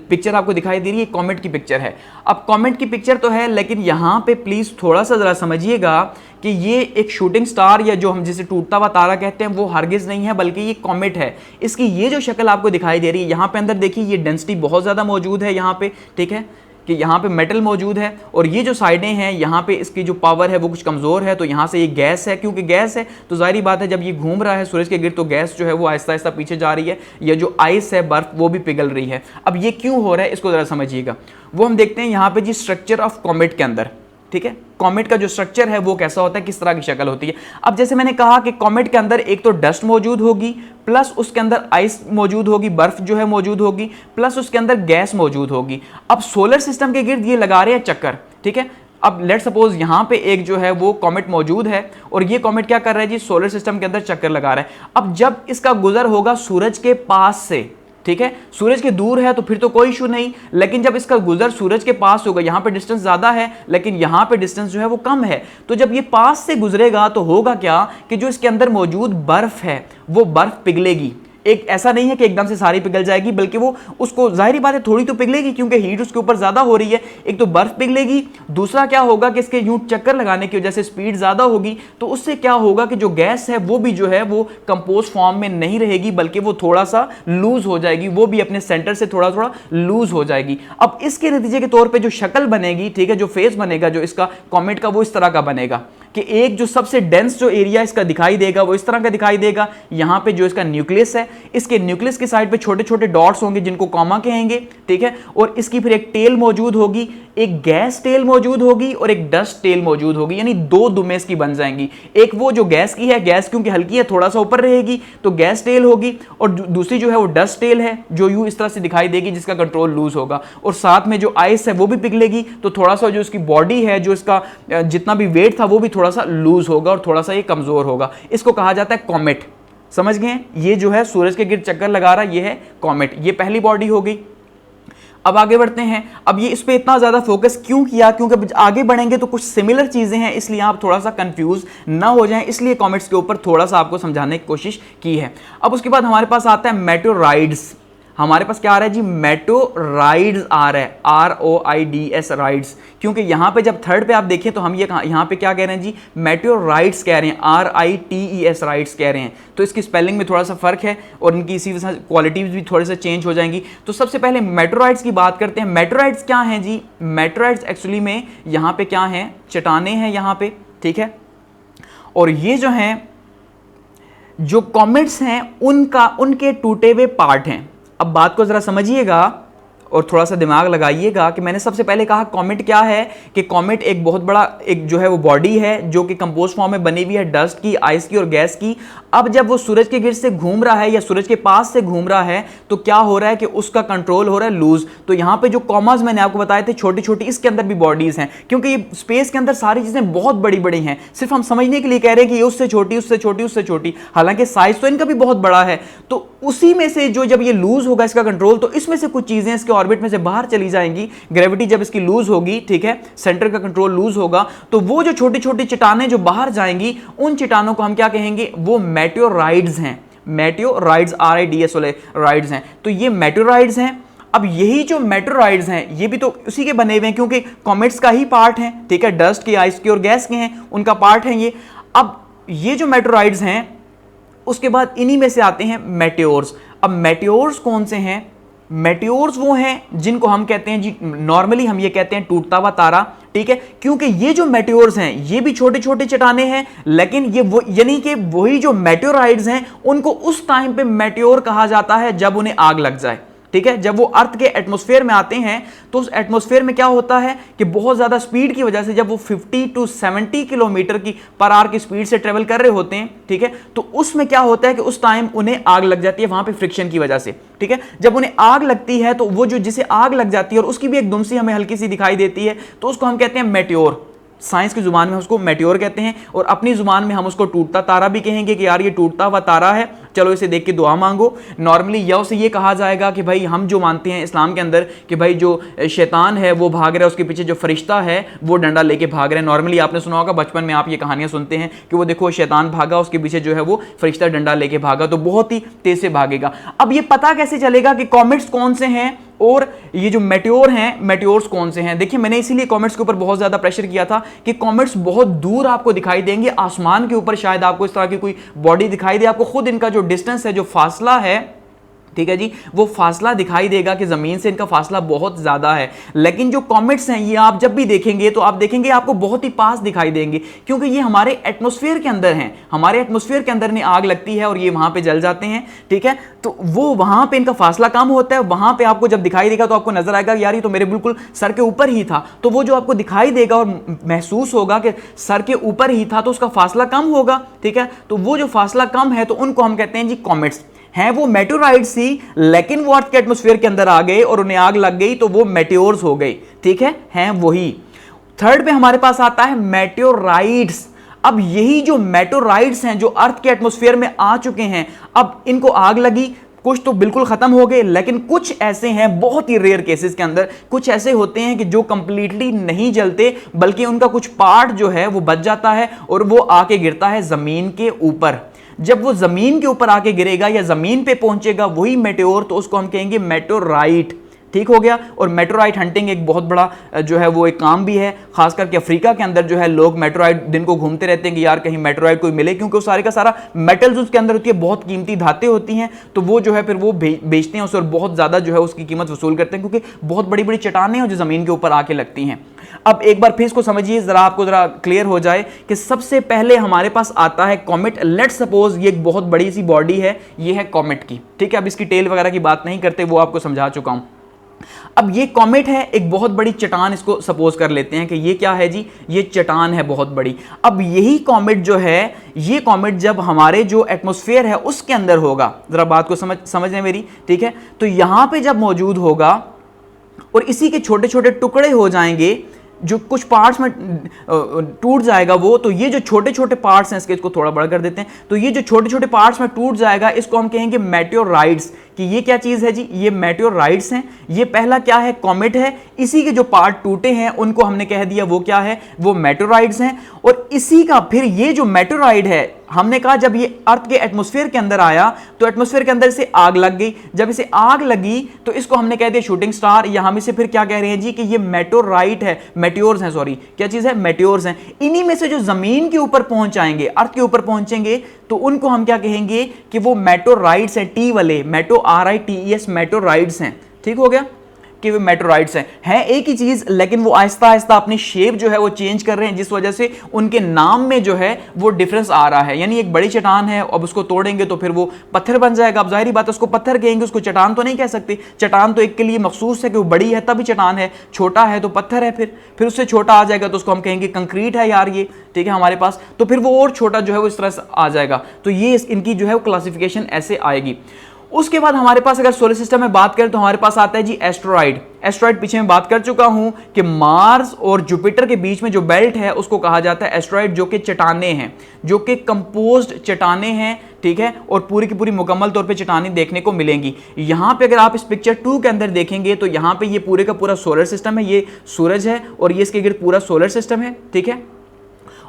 पिक्चर आपको दिखाई दे रही है, कॉमेट की पिक्चर है। अब कॉमेट की पिक्चर तो है, लेकिन यहाँ पे प्लीज़ थोड़ा सा ज़रा समझिएगा कि ये एक शूटिंग स्टार या जो हम जिसे टूटता हुआ तारा कहते हैं वो हरगिज़ नहीं है, बल्कि ये कॉमेट है। इसकी ये जो शक्ल आपको दिखाई दे रही है, यहाँ पे अंदर देखिए ये डेंसिटी बहुत ज़्यादा मौजूद है यहाँ पे, ठीक है, कि यहाँ पे मेटल मौजूद है, और ये जो साइडें हैं यहाँ पे इसकी जो पावर है वो कुछ कमज़ोर है, तो यहाँ से ये गैस है। क्योंकि गैस है तो जाहिर बात है जब ये घूम रहा है सूरज के गिर्द तो गैस जो है वो आहिस्ता आहिस्ता पीछे जा रही है, या जो आइस है बर्फ वो भी पिघल रही है। अब ये क्यों हो रहा है इसको ज़रा समझिएगा। वो हम देखते हैं यहाँ पे जी स्ट्रक्चर ऑफ कॉमेट के अंदर, ठीक है, कॉमेट का जो स्ट्रक्चर है वो कैसा होता है, किस तरह की शक्ल होती है। अब जैसे मैंने कहा कि कॉमेट के अंदर एक तो डस्ट मौजूद होगी, प्लस उसके अंदर आइस मौजूद होगी, बर्फ जो है मौजूद होगी, प्लस उसके अंदर गैस मौजूद होगी। अब सोलर सिस्टम के गिर्द ये लगा रहे हैं चक्कर, ठीक है। अब लेट सपोज यहाँ पे एक जो है वो कॉमेट मौजूद है और ये कॉमेट क्या कर रहा है जी, सोलर सिस्टम के अंदर चक्कर लगा रहा है। अब जब इसका गुजर होगा सूरज के पास से, ठीक है, सूरज के दूर है तो फिर तो कोई इशू नहीं, लेकिन जब इसका गुजर सूरज के पास होगा, यहां पे डिस्टेंस ज्यादा है लेकिन यहां पे डिस्टेंस जो है वो कम है, तो जब ये पास से गुजरेगा तो होगा क्या कि जो इसके अंदर मौजूद बर्फ है वो बर्फ पिघलेगी। एक ऐसा नहीं है कि एकदम से सारी पिघल जाएगी, बल्कि वो उसको जाहिर बात है थोड़ी तो पिघलेगी क्योंकि हीट उसके ऊपर ज्यादा हो रही है। एक तो बर्फ पिघलेगी, दूसरा क्या होगा कि इसके यूं चक्कर लगाने की वजह से स्पीड ज्यादा होगी, तो उससे क्या होगा कि जो गैस है वो भी जो है वो कंपोज फॉर्म में नहीं रहेगी, बल्कि वो थोड़ा सा लूज हो जाएगी, वो भी अपने सेंटर से थोड़ा थोड़ा लूज हो जाएगी। अब इसके नतीजे के तौर पर जो शक्ल बनेगी, ठीक है, जो फेस बनेगा जो इसका कॉमेट का, वो इस तरह का बनेगा कि एक जो सबसे डेंस जो एरिया इसका दिखाई देगा वो इस तरह का दिखाई देगा। यहां पे जो इसका न्यूक्लियस है, इसके न्यूक्लियस की साइड पे छोटे छोटे डॉट्स होंगे जिनको कॉमा कहेंगे, ठीक है, और इसकी फिर एक टेल मौजूद होगी, एक गैस टेल मौजूद होगी और एक डस्ट टेल मौजूद होगी, यानी दो दुमे इसकी बन जाएंगी। एक वो जो गैस की है, गैस क्योंकि हल्की है थोड़ा सा ऊपर रहेगी तो गैस टेल होगी, और दूसरी जो है वो डस्ट टेल है जो यूं इस तरह से दिखाई देगी जिसका कंट्रोल लूज होगा, और साथ में जो आइस है वो भी पिघलेगी, तो थोड़ा सा जो इसकी बॉडी है, जो इसका जितना भी वेट था वो भी थोड़ा सा लूज होगा और थोड़ा सा ये कमजोर होगा। इसको कहा जाता है कॉमेट। समझ गए? ये जो है सूरज के गिर्द चक्कर लगा रहा है, ये है कॉमेट। ये पहली बॉडी हो गई। अब आगे बढ़ते हैं। अब ये इस पे इतना ज्यादा फोकस क्यों किया? क्योंकि आगे बढ़ेंगे तो कुछ सिमिलर चीजें हैं, इसलिए आप थोड़ा सा कंफ्यूज ना हो जाएं, इसलिए कॉमेट्स के ऊपर थोड़ा सा आपको समझाने की कोशिश की है। अब उसके बाद हमारे पास आता है मेटेओराइड्स। हमारे पास क्या आ रहा है जी? मेटेओराइड्स आ रहा है, ROIDS राइड्स, क्योंकि यहां पे जब थर्ड पे आप देखें तो हम ये यहां पे क्या कह रहे हैं जी? मेटेओराइड्स कह रहे हैं, RITES राइड्स कह रहे हैं। तो इसकी स्पेलिंग में थोड़ा सा फर्क है और इनकी इसी वजह से क्वालिटीज भी थोड़े से चेंज हो जाएंगी। तो सबसे पहले मेटेओराइड्स की बात करते हैं। मेटेओराइड्स क्या हैं जी? मेटेओराइड्स एक्चुअली में यहां पे क्या है? चट्टाने हैं यहां पे, ठीक है, और ये जो हैं जो कॉमेट्स हैं उनके टूटे हुए पार्ट हैं। अब बात को जरा समझिएगा और थोड़ा सा दिमाग लगाइएगा कि मैंने सबसे पहले कहा कॉमेट क्या है, कि कॉमेट एक बहुत बड़ा एक जो है वो बॉडी है जो कि कंपोज फॉर्म में बनी हुई है डस्ट की, आइस की और गैस की। अब जब वो सूरज के गिर्द से घूम रहा है या सूरज के पास से घूम रहा है तो क्या हो रहा है कि उसका कंट्रोल हो रहा है लूज। तो यहाँ पे जो कॉमास मैंने आपको बताए थे छोटी छोटी, इसके अंदर भी बॉडीज हैं, क्योंकि ये स्पेस के अंदर सारी चीजें बहुत बड़ी बड़ी हैं। सिर्फ हम समझने के लिए कह रहे हैं कि ये उससे छोटी उससे छोटी उससे छोटी, हालांकि साइज तो इनका भी बहुत बड़ा है। तो उसी में से जो जब ये लूज होगा इसका कंट्रोल, तो इसमें से कुछ चीजें इसके ऑर्बिट में से बाहर चली जाएंगी। ग्रेविटी जब इसकी लूज होगी, ठीक है, सेंटर का कंट्रोल लूज होगा, तो वो जो छोटी छोटी चट्टानें जो बाहर जाएंगी उन चट्टानों को हम क्या कहेंगे? वो मेटेओराइड्स हैं। मेटेओराइड्स, RIDS वाले राइड्स हैं। तो ये मेटेओराइड्स हैं। अब यही जो मेटेओराइड्स हैं ये भी तो उसी के बने हुए हैं, क्योंकि कॉमेट्स का ही पार्ट हैं, ठीक है, डस्ट के, आइस के और गैस के हैं, उनका पार्ट है ये। अब ये जो मेटेओराइड्स हैं उसके बाद इन्हीं में से आते हैं मेटेओर्स। अब मेटेओर्स कौन से हैं? मेटेओर्स वो हैं जिनको हम कहते हैं जी, नॉर्मली हम ये कहते हैं टूटता हुआ तारा, ठीक है, क्योंकि ये जो मेटेओर्स हैं ये भी छोटे छोटे चट्टाने हैं, लेकिन ये वो यानी कि वही जो मेटेओराइड्स हैं उनको उस टाइम पे मेटेओर कहा जाता है जब उन्हें आग लग जाए, ठीक है। जब वो अर्थ के एटमॉस्फेयर में आते हैं तो उस एटमॉस्फेयर में क्या होता है कि बहुत ज्यादा स्पीड की वजह से जब वो 50 to 70 किलोमीटर की पर आवर की स्पीड से ट्रेवल कर रहे होते हैं, ठीक है, तो उसमें क्या होता है कि उस टाइम उन्हें आग लग जाती है वहां पे फ्रिक्शन की वजह से, ठीक है। जब उन्हें आग लगती है तो वो जो जिसे आग लग जाती है और उसकी भी एक दुमसी हमें हल्की सी दिखाई देती है, तो उसको हम कहते हैं मेटेओर। साइंस की जुबान में उसको मेटेओर कहते हैं और अपनी जुबान में हम उसको टूटता तारा भी कहेंगे कि यार ये टूटता हुआ तारा है, चलो इसे देख के दुआ मांगो। नॉर्मली या उसे ये कहा जाएगा कि भाई हम जो मानते हैं इस्लाम के अंदर कि भाई जो शैतान है वो भाग रहा है, उसके पीछे जो फरिश्ता है वो डंडा लेके भाग रहा है। नॉर्मली आपने सुना होगा, बचपन में आप ये कहानियां सुनते हैं कि वो देखो शैतान भागा, उसके पीछे जो है वो फरिश्ता डंडा लेके भागा, तो बहुत ही तेज से भागेगा। अब ये पता कैसे चलेगा कि कॉमेट्स कौन से हैं और ये जो मेटेओर हैं, मेटेओर्स कौन से हैं? देखिए मैंने इसीलिए कॉमेट्स के ऊपर बहुत ज्यादा प्रेशर किया था कि कॉमेट्स बहुत दूर आपको दिखाई देंगे, आसमान के ऊपर शायद आपको इस तरह की कोई बॉडी दिखाई दे, आपको खुद इनका जो डिस्टेंस है, जो फासला है, ठीक है जी, वो फासला दिखाई देगा कि जमीन से इनका फासला बहुत ज्यादा है। लेकिन जो कॉमेट्स हैं ये आप जब भी देखेंगे तो आप देखेंगे आपको बहुत ही पास दिखाई देंगे, क्योंकि ये हमारे एटमॉस्फेयर के अंदर हैं। हमारे एटमॉस्फेयर के अंदर इन्हें आग लगती है और ये वहां पे जल जाते हैं, ठीक है, तो वो वहां पे इनका फासला कम होता है। वहां पे आपको जब दिखाई देगा तो आपको नजर आएगा यार ये तो मेरे बिल्कुल सर के ऊपर ही था। तो वो जो आपको दिखाई देगा और महसूस होगा कि सर के ऊपर ही था, तो उसका फासला कम होगा, ठीक है। तो वो जो फासला कम है तो उनको हम कहते हैं जी कॉमेट्स। हैं वो मेटेओराइड्स ही, लेकिन वो अर्थ के एटमॉस्फेयर के अंदर आ गए और उन्हें आग लग गई तो वो मेटेओर्स हो गए, ठीक है वही। थर्ड पे हमारे पास आता है मेटेओराइट्स। अब यही जो मेटेओराइट्स हैं जो अर्थ के एटमॉस्फेयर में आ चुके हैं, अब इनको आग लगी, कुछ तो बिल्कुल खत्म हो गए, लेकिन कुछ ऐसे हैं, बहुत ही रेयर केसेस के अंदर कुछ ऐसे होते हैं कि जो कंप्लीटली नहीं जलते, बल्कि उनका कुछ पार्ट जो है वो बच जाता है और वो आके गिरता है जमीन के ऊपर। जब वो जमीन के ऊपर आके गिरेगा या जमीन पे पहुंचेगा वही मेटेओर, तो उसको हम कहेंगे मेटेओराइट। ठीक हो गया। और मेटेओराइट हंटिंग एक बहुत बड़ा जो है वो एक काम भी है, खास करके अफ्रीका के अंदर जो है लोग मेटेओराइट दिन को घूमते रहते हैं कि यार कहीं मेटेओराइट कोई मिले, क्योंकि वो सारे का सारा मेटल्स उसके अंदर होती है, बहुत कीमती धातें होती हैं, तो वो जो है फिर वो बेचते हैं उसे और बहुत ज़्यादा जो है उसकी कीमत वसूल करते हैं, क्योंकि बहुत बड़ी बड़ी चट्टानें हैं जो ज़मीन के ऊपर आके लगती हैं। अब एक बार फिर इसको समझिए ज़रा, आपको ज़रा क्लियर हो जाए कि सबसे पहले हमारे पास आता है कॉमेट। लेट्स सपोज ये एक बहुत बड़ी सी बॉडी है, ये है कॉमेट की, ठीक है। अब इसकी टेल वगैरह की बात नहीं करते, वो आपको समझा चुका हूं। अब ये कॉमेट है, एक बहुत बड़ी चट्टान, इसको सपोज कर लेते हैं कि ये क्या है जी, ये चट्टान है बहुत बड़ी। अब यही कॉमेट जो है, ये कॉमेट जब हमारे जो एटमॉस्फेयर है उसके अंदर होगा, जरा बात को समझ मेरी, ठीक है। तो यहां पे जब मौजूद होगा और इसी के छोटे छोटे टुकड़े हो जाएंगे, जो कुछ पार्ट्स में टूट जाएगा वो, तो ये जो छोटे छोटे पार्ट्स हैं, इसको थोड़ा बड़ा कर देते हैं, तो ये जो छोटे छोटे पार्ट्स में टूट जाएगा, इसको हम कहेंगे मेटेओराइट्स। कि ये क्या चीज है जी, ये मेटेओराइट्स हैं। ये पहला क्या है, कॉमेट है, इसी के जो पार्ट टूटे हैं उनको हमने कह दिया वो क्या है, वो मेटेओराइट्स हैं। और इसी का फिर ये जो मेटेओराइट है, हमने कहा जब ये अर्थ के एटमॉस्फेयर के अंदर आया तो एटमॉस्फेयर के अंदर इसे आग लग गई, जब इसे आग लगी तो इसको हमने कह दिया शूटिंग स्टार, या हम इसे फिर क्या कह रहे हैं जी कि ये मेटेओराइट है, मेटेओर्स हैं, सॉरी क्या चीज है, मेटेओर्स हैं। इन्हीं में से जो जमीन के ऊपर पहुंच जाएंगे, अर्थ के ऊपर पहुंचेंगे, तो उनको हम क्या कहेंगे कि वो मेटेओराइट्स हैं, टी वाले, METORITES मेटेओराइट्स हैं। ठीक हो गया कि वे मेटेओराइट्स हैं एक ही चीज, लेकिन वो आहिस्ता आहिस्ता अपनी शेप जो है वो चेंज कर रहे हैं, जिस वजह से उनके नाम में जो है वो डिफरेंस आ रहा है। यानी एक बड़ी चट्टान है, अब उसको तोड़ेंगे तो फिर वो पत्थर बन जाएगा। अब जाहिर बात है उसको पत्थर कहेंगे, उसको चट्टान तो नहीं कह सकते। चट्टान तो एक के लिए मखसूस है कि वो बड़ी है तभी चट्टान है, छोटा है तो पत्थर है, फिर उससे छोटा आ जाएगा तो उसको हम कहेंगे कंक्रीट है यार ये, ठीक है हमारे पास, तो फिर वो और छोटा जो है वो इस तरह से आ जाएगा। तो ये इनकी जो है वो क्लासिफिकेशन ऐसे आएगी। उसके बाद हमारे पास अगर सोलर सिस्टम में बात करें तो हमारे पास आता है जी एस्टेरॉइड। एस्टेरॉइड पीछे मैं बात कर चुका हूं कि मार्स और जुपिटर के बीच में जो बेल्ट है उसको कहा जाता है एस्टेरॉइड, जो कि चट्टाने हैं, जो कि कंपोज्ड चट्टाने हैं, ठीक है, और पूरी की पूरी मुकम्मल तौर पे चट्टाने देखने को मिलेंगी। यहां पे अगर आप इस पिक्चर 2 के अंदर देखेंगे तो यहां पे ये पूरे का पूरा सोलर सिस्टम है, ये सूरज है और ये इसके गिर्द पूरा सोलर सिस्टम है, ठीक है।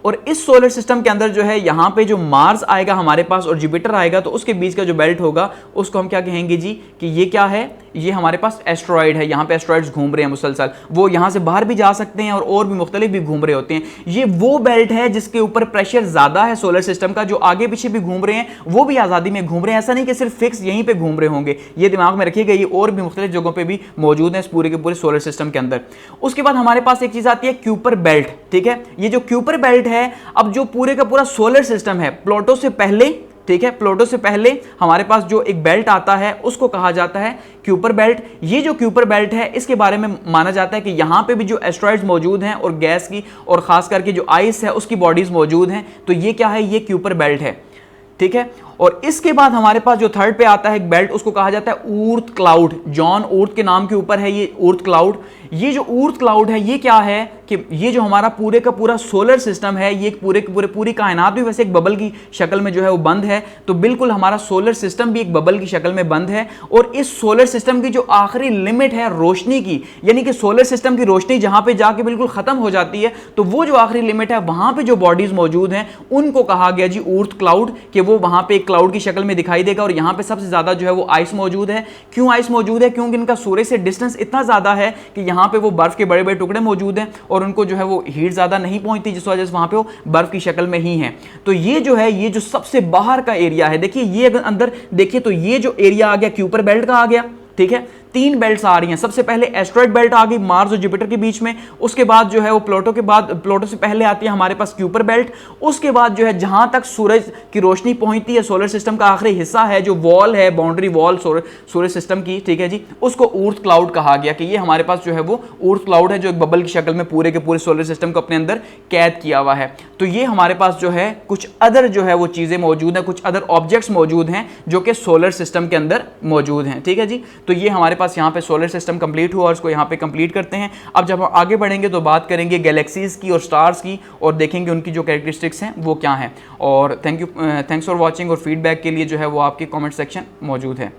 और इस सोलर सिस्टम के अंदर जो है यहाँ पे जो मार्स आएगा हमारे पास और जुपिटर आएगा, तो उसके बीच का जो बेल्ट होगा उसको हम क्या कहेंगे जी कि ये क्या है, ये हमारे पास एस्टेरॉइड है। यहाँ पे एस्टेरॉइड्स घूम रहे हैं मुसलसल, वो यहाँ से बाहर भी जा सकते हैं और भी मुख्तलिफ भी घूम रहे होते हैं। ये वो बेल्ट है जिसके ऊपर प्रेशर ज्यादा है सोलर सिस्टम का, जो आगे पीछे भी घूम रहे हैं वो भी आज़ादी में घूम रहे हैं। ऐसा नहीं कि सिर्फ फिक्स यहीं पे घूम रहे होंगे, ये दिमाग में रखिएगा, ये और भी मुख्तलिफ जगहों पर भी मौजूद है इस पूरे के पूरे सोलर सिस्टम के अंदर। उसके बाद हमारे पास एक चीज़ आती है क्यूपर बेल्ट, ठीक है। ये जो क्यूपर बेल्ट है, अब जो पूरे का पूरा सोलर सिस्टम है, प्लूटो से पहले, ठीक है, प्लूटो से पहले हमारे पास जो एक बेल्ट आता है उसको कहा जाता है क्यूपर बेल्ट। ये जो क्यूपर बेल्ट है इसके बारे में माना जाता है कि यहां पे भी जो एस्टेरॉइड्स मौजूद हैं और गैस की और खास करके जो आइस है उसकी बॉडीज मौजूद हैं, तो ये क्या है, ये क्यूपर बेल्ट है, ठीक है। और इसके बाद हमारे पास जो थर्ड पे आता है एक बेल्ट, उसको कहा जाता है ऊर्थ क्लाउड। जॉन ऊर्थ के नाम के ऊपर है ये ऊर्थ क्लाउड। ये जो ऊर्थ क्लाउड है ये क्या है कि ये जो हमारा पूरे का पूरा सोलर सिस्टम है, ये पूरी कायनात भी वैसे एक बबल की शक्ल में जो है वो बंद है, तो बिल्कुल हमारा सोलर सिस्टम भी एक बबल की शक्ल में बंद है। और इस सोलर सिस्टम की जो आखिरी लिमिट है रोशनी की, यानी कि सोलर सिस्टम की रोशनी जहां पे जाके बिल्कुल खत्म हो जाती है, तो वो जो आखिरी लिमिट है वहां पे जो बॉडीज मौजूद हैं उनको कहा गया जी ऊर्थ क्लाउड, कि वो वहां पे क्लाउड की शक्ल में दिखाई देगा। और यहां पे सबसे ज्यादा जो है वो आइस मौजूद है। क्यों आइस मौजूद है, क्योंकि इनका सूर्य से डिस्टेंस इतना ज्यादा है कि यहां पे वो बर्फ के बड़े बड़े टुकड़े मौजूद हैं और उनको जो है वो हीट ज्यादा नहीं पहुंचती, जिस वजह से वहां पे वो बर्फ की शक्ल में ही है। तो ये जो है, ये जो सबसे बाहर का एरिया है, देखिए ये अगर अंदर देखिए तो ये जो एरिया आ गया क्यूपर बेल्ट का आ गया, ठीक है। 3 बेल्ट्स आ रही हैं, सबसे पहले एस्टेरॉइड बेल्ट आ गई मार्स और जुपिटर के बीच में, उसके बाद जो है वो प्लूटो के बाद, प्लूटो से पहले आती है हमारे पास क्यूपर बेल्ट, उसके बाद जो है जहां तक सूरज की रोशनी पहुंचती है, सोलर सिस्टम का आखिरी हिस्सा है, जो वॉल है, बाउंड्री वॉल सोलर सिस्टम की, ठीक है जी, उसको ऊर्थ क्लाउड कहा गया कि ये हमारे पास जो है वो ऊर्थ क्लाउड है, जो एक बबल की शक्ल में पूरे के पूरे सोलर सिस्टम को अपने अंदर कैद किया हुआ है। तो ये हमारे पास जो है कुछ अदर जो है वो चीजें मौजूद हैं, कुछ अदर ऑब्जेक्ट्स मौजूद हैं जो कि सोलर सिस्टम के अंदर मौजूद हैं, ठीक है जी। तो ये हमारे पास यहाँ पे सोलर सिस्टम कंप्लीट हुआ और इसको यहाँ पे कंप्लीट करते हैं। अब जब हम आगे बढ़ेंगे तो बात करेंगे गैलेक्सीज़ की और स्टार्स की और देखेंगे उनकी जो कैरेक्टरिस्टिक्स हैं वो क्या हैं। और थैंक्स फॉर वॉचिंग, और फीडबैक के लिए जो है वो आपके कमेंट सेक्शन मौजूद है।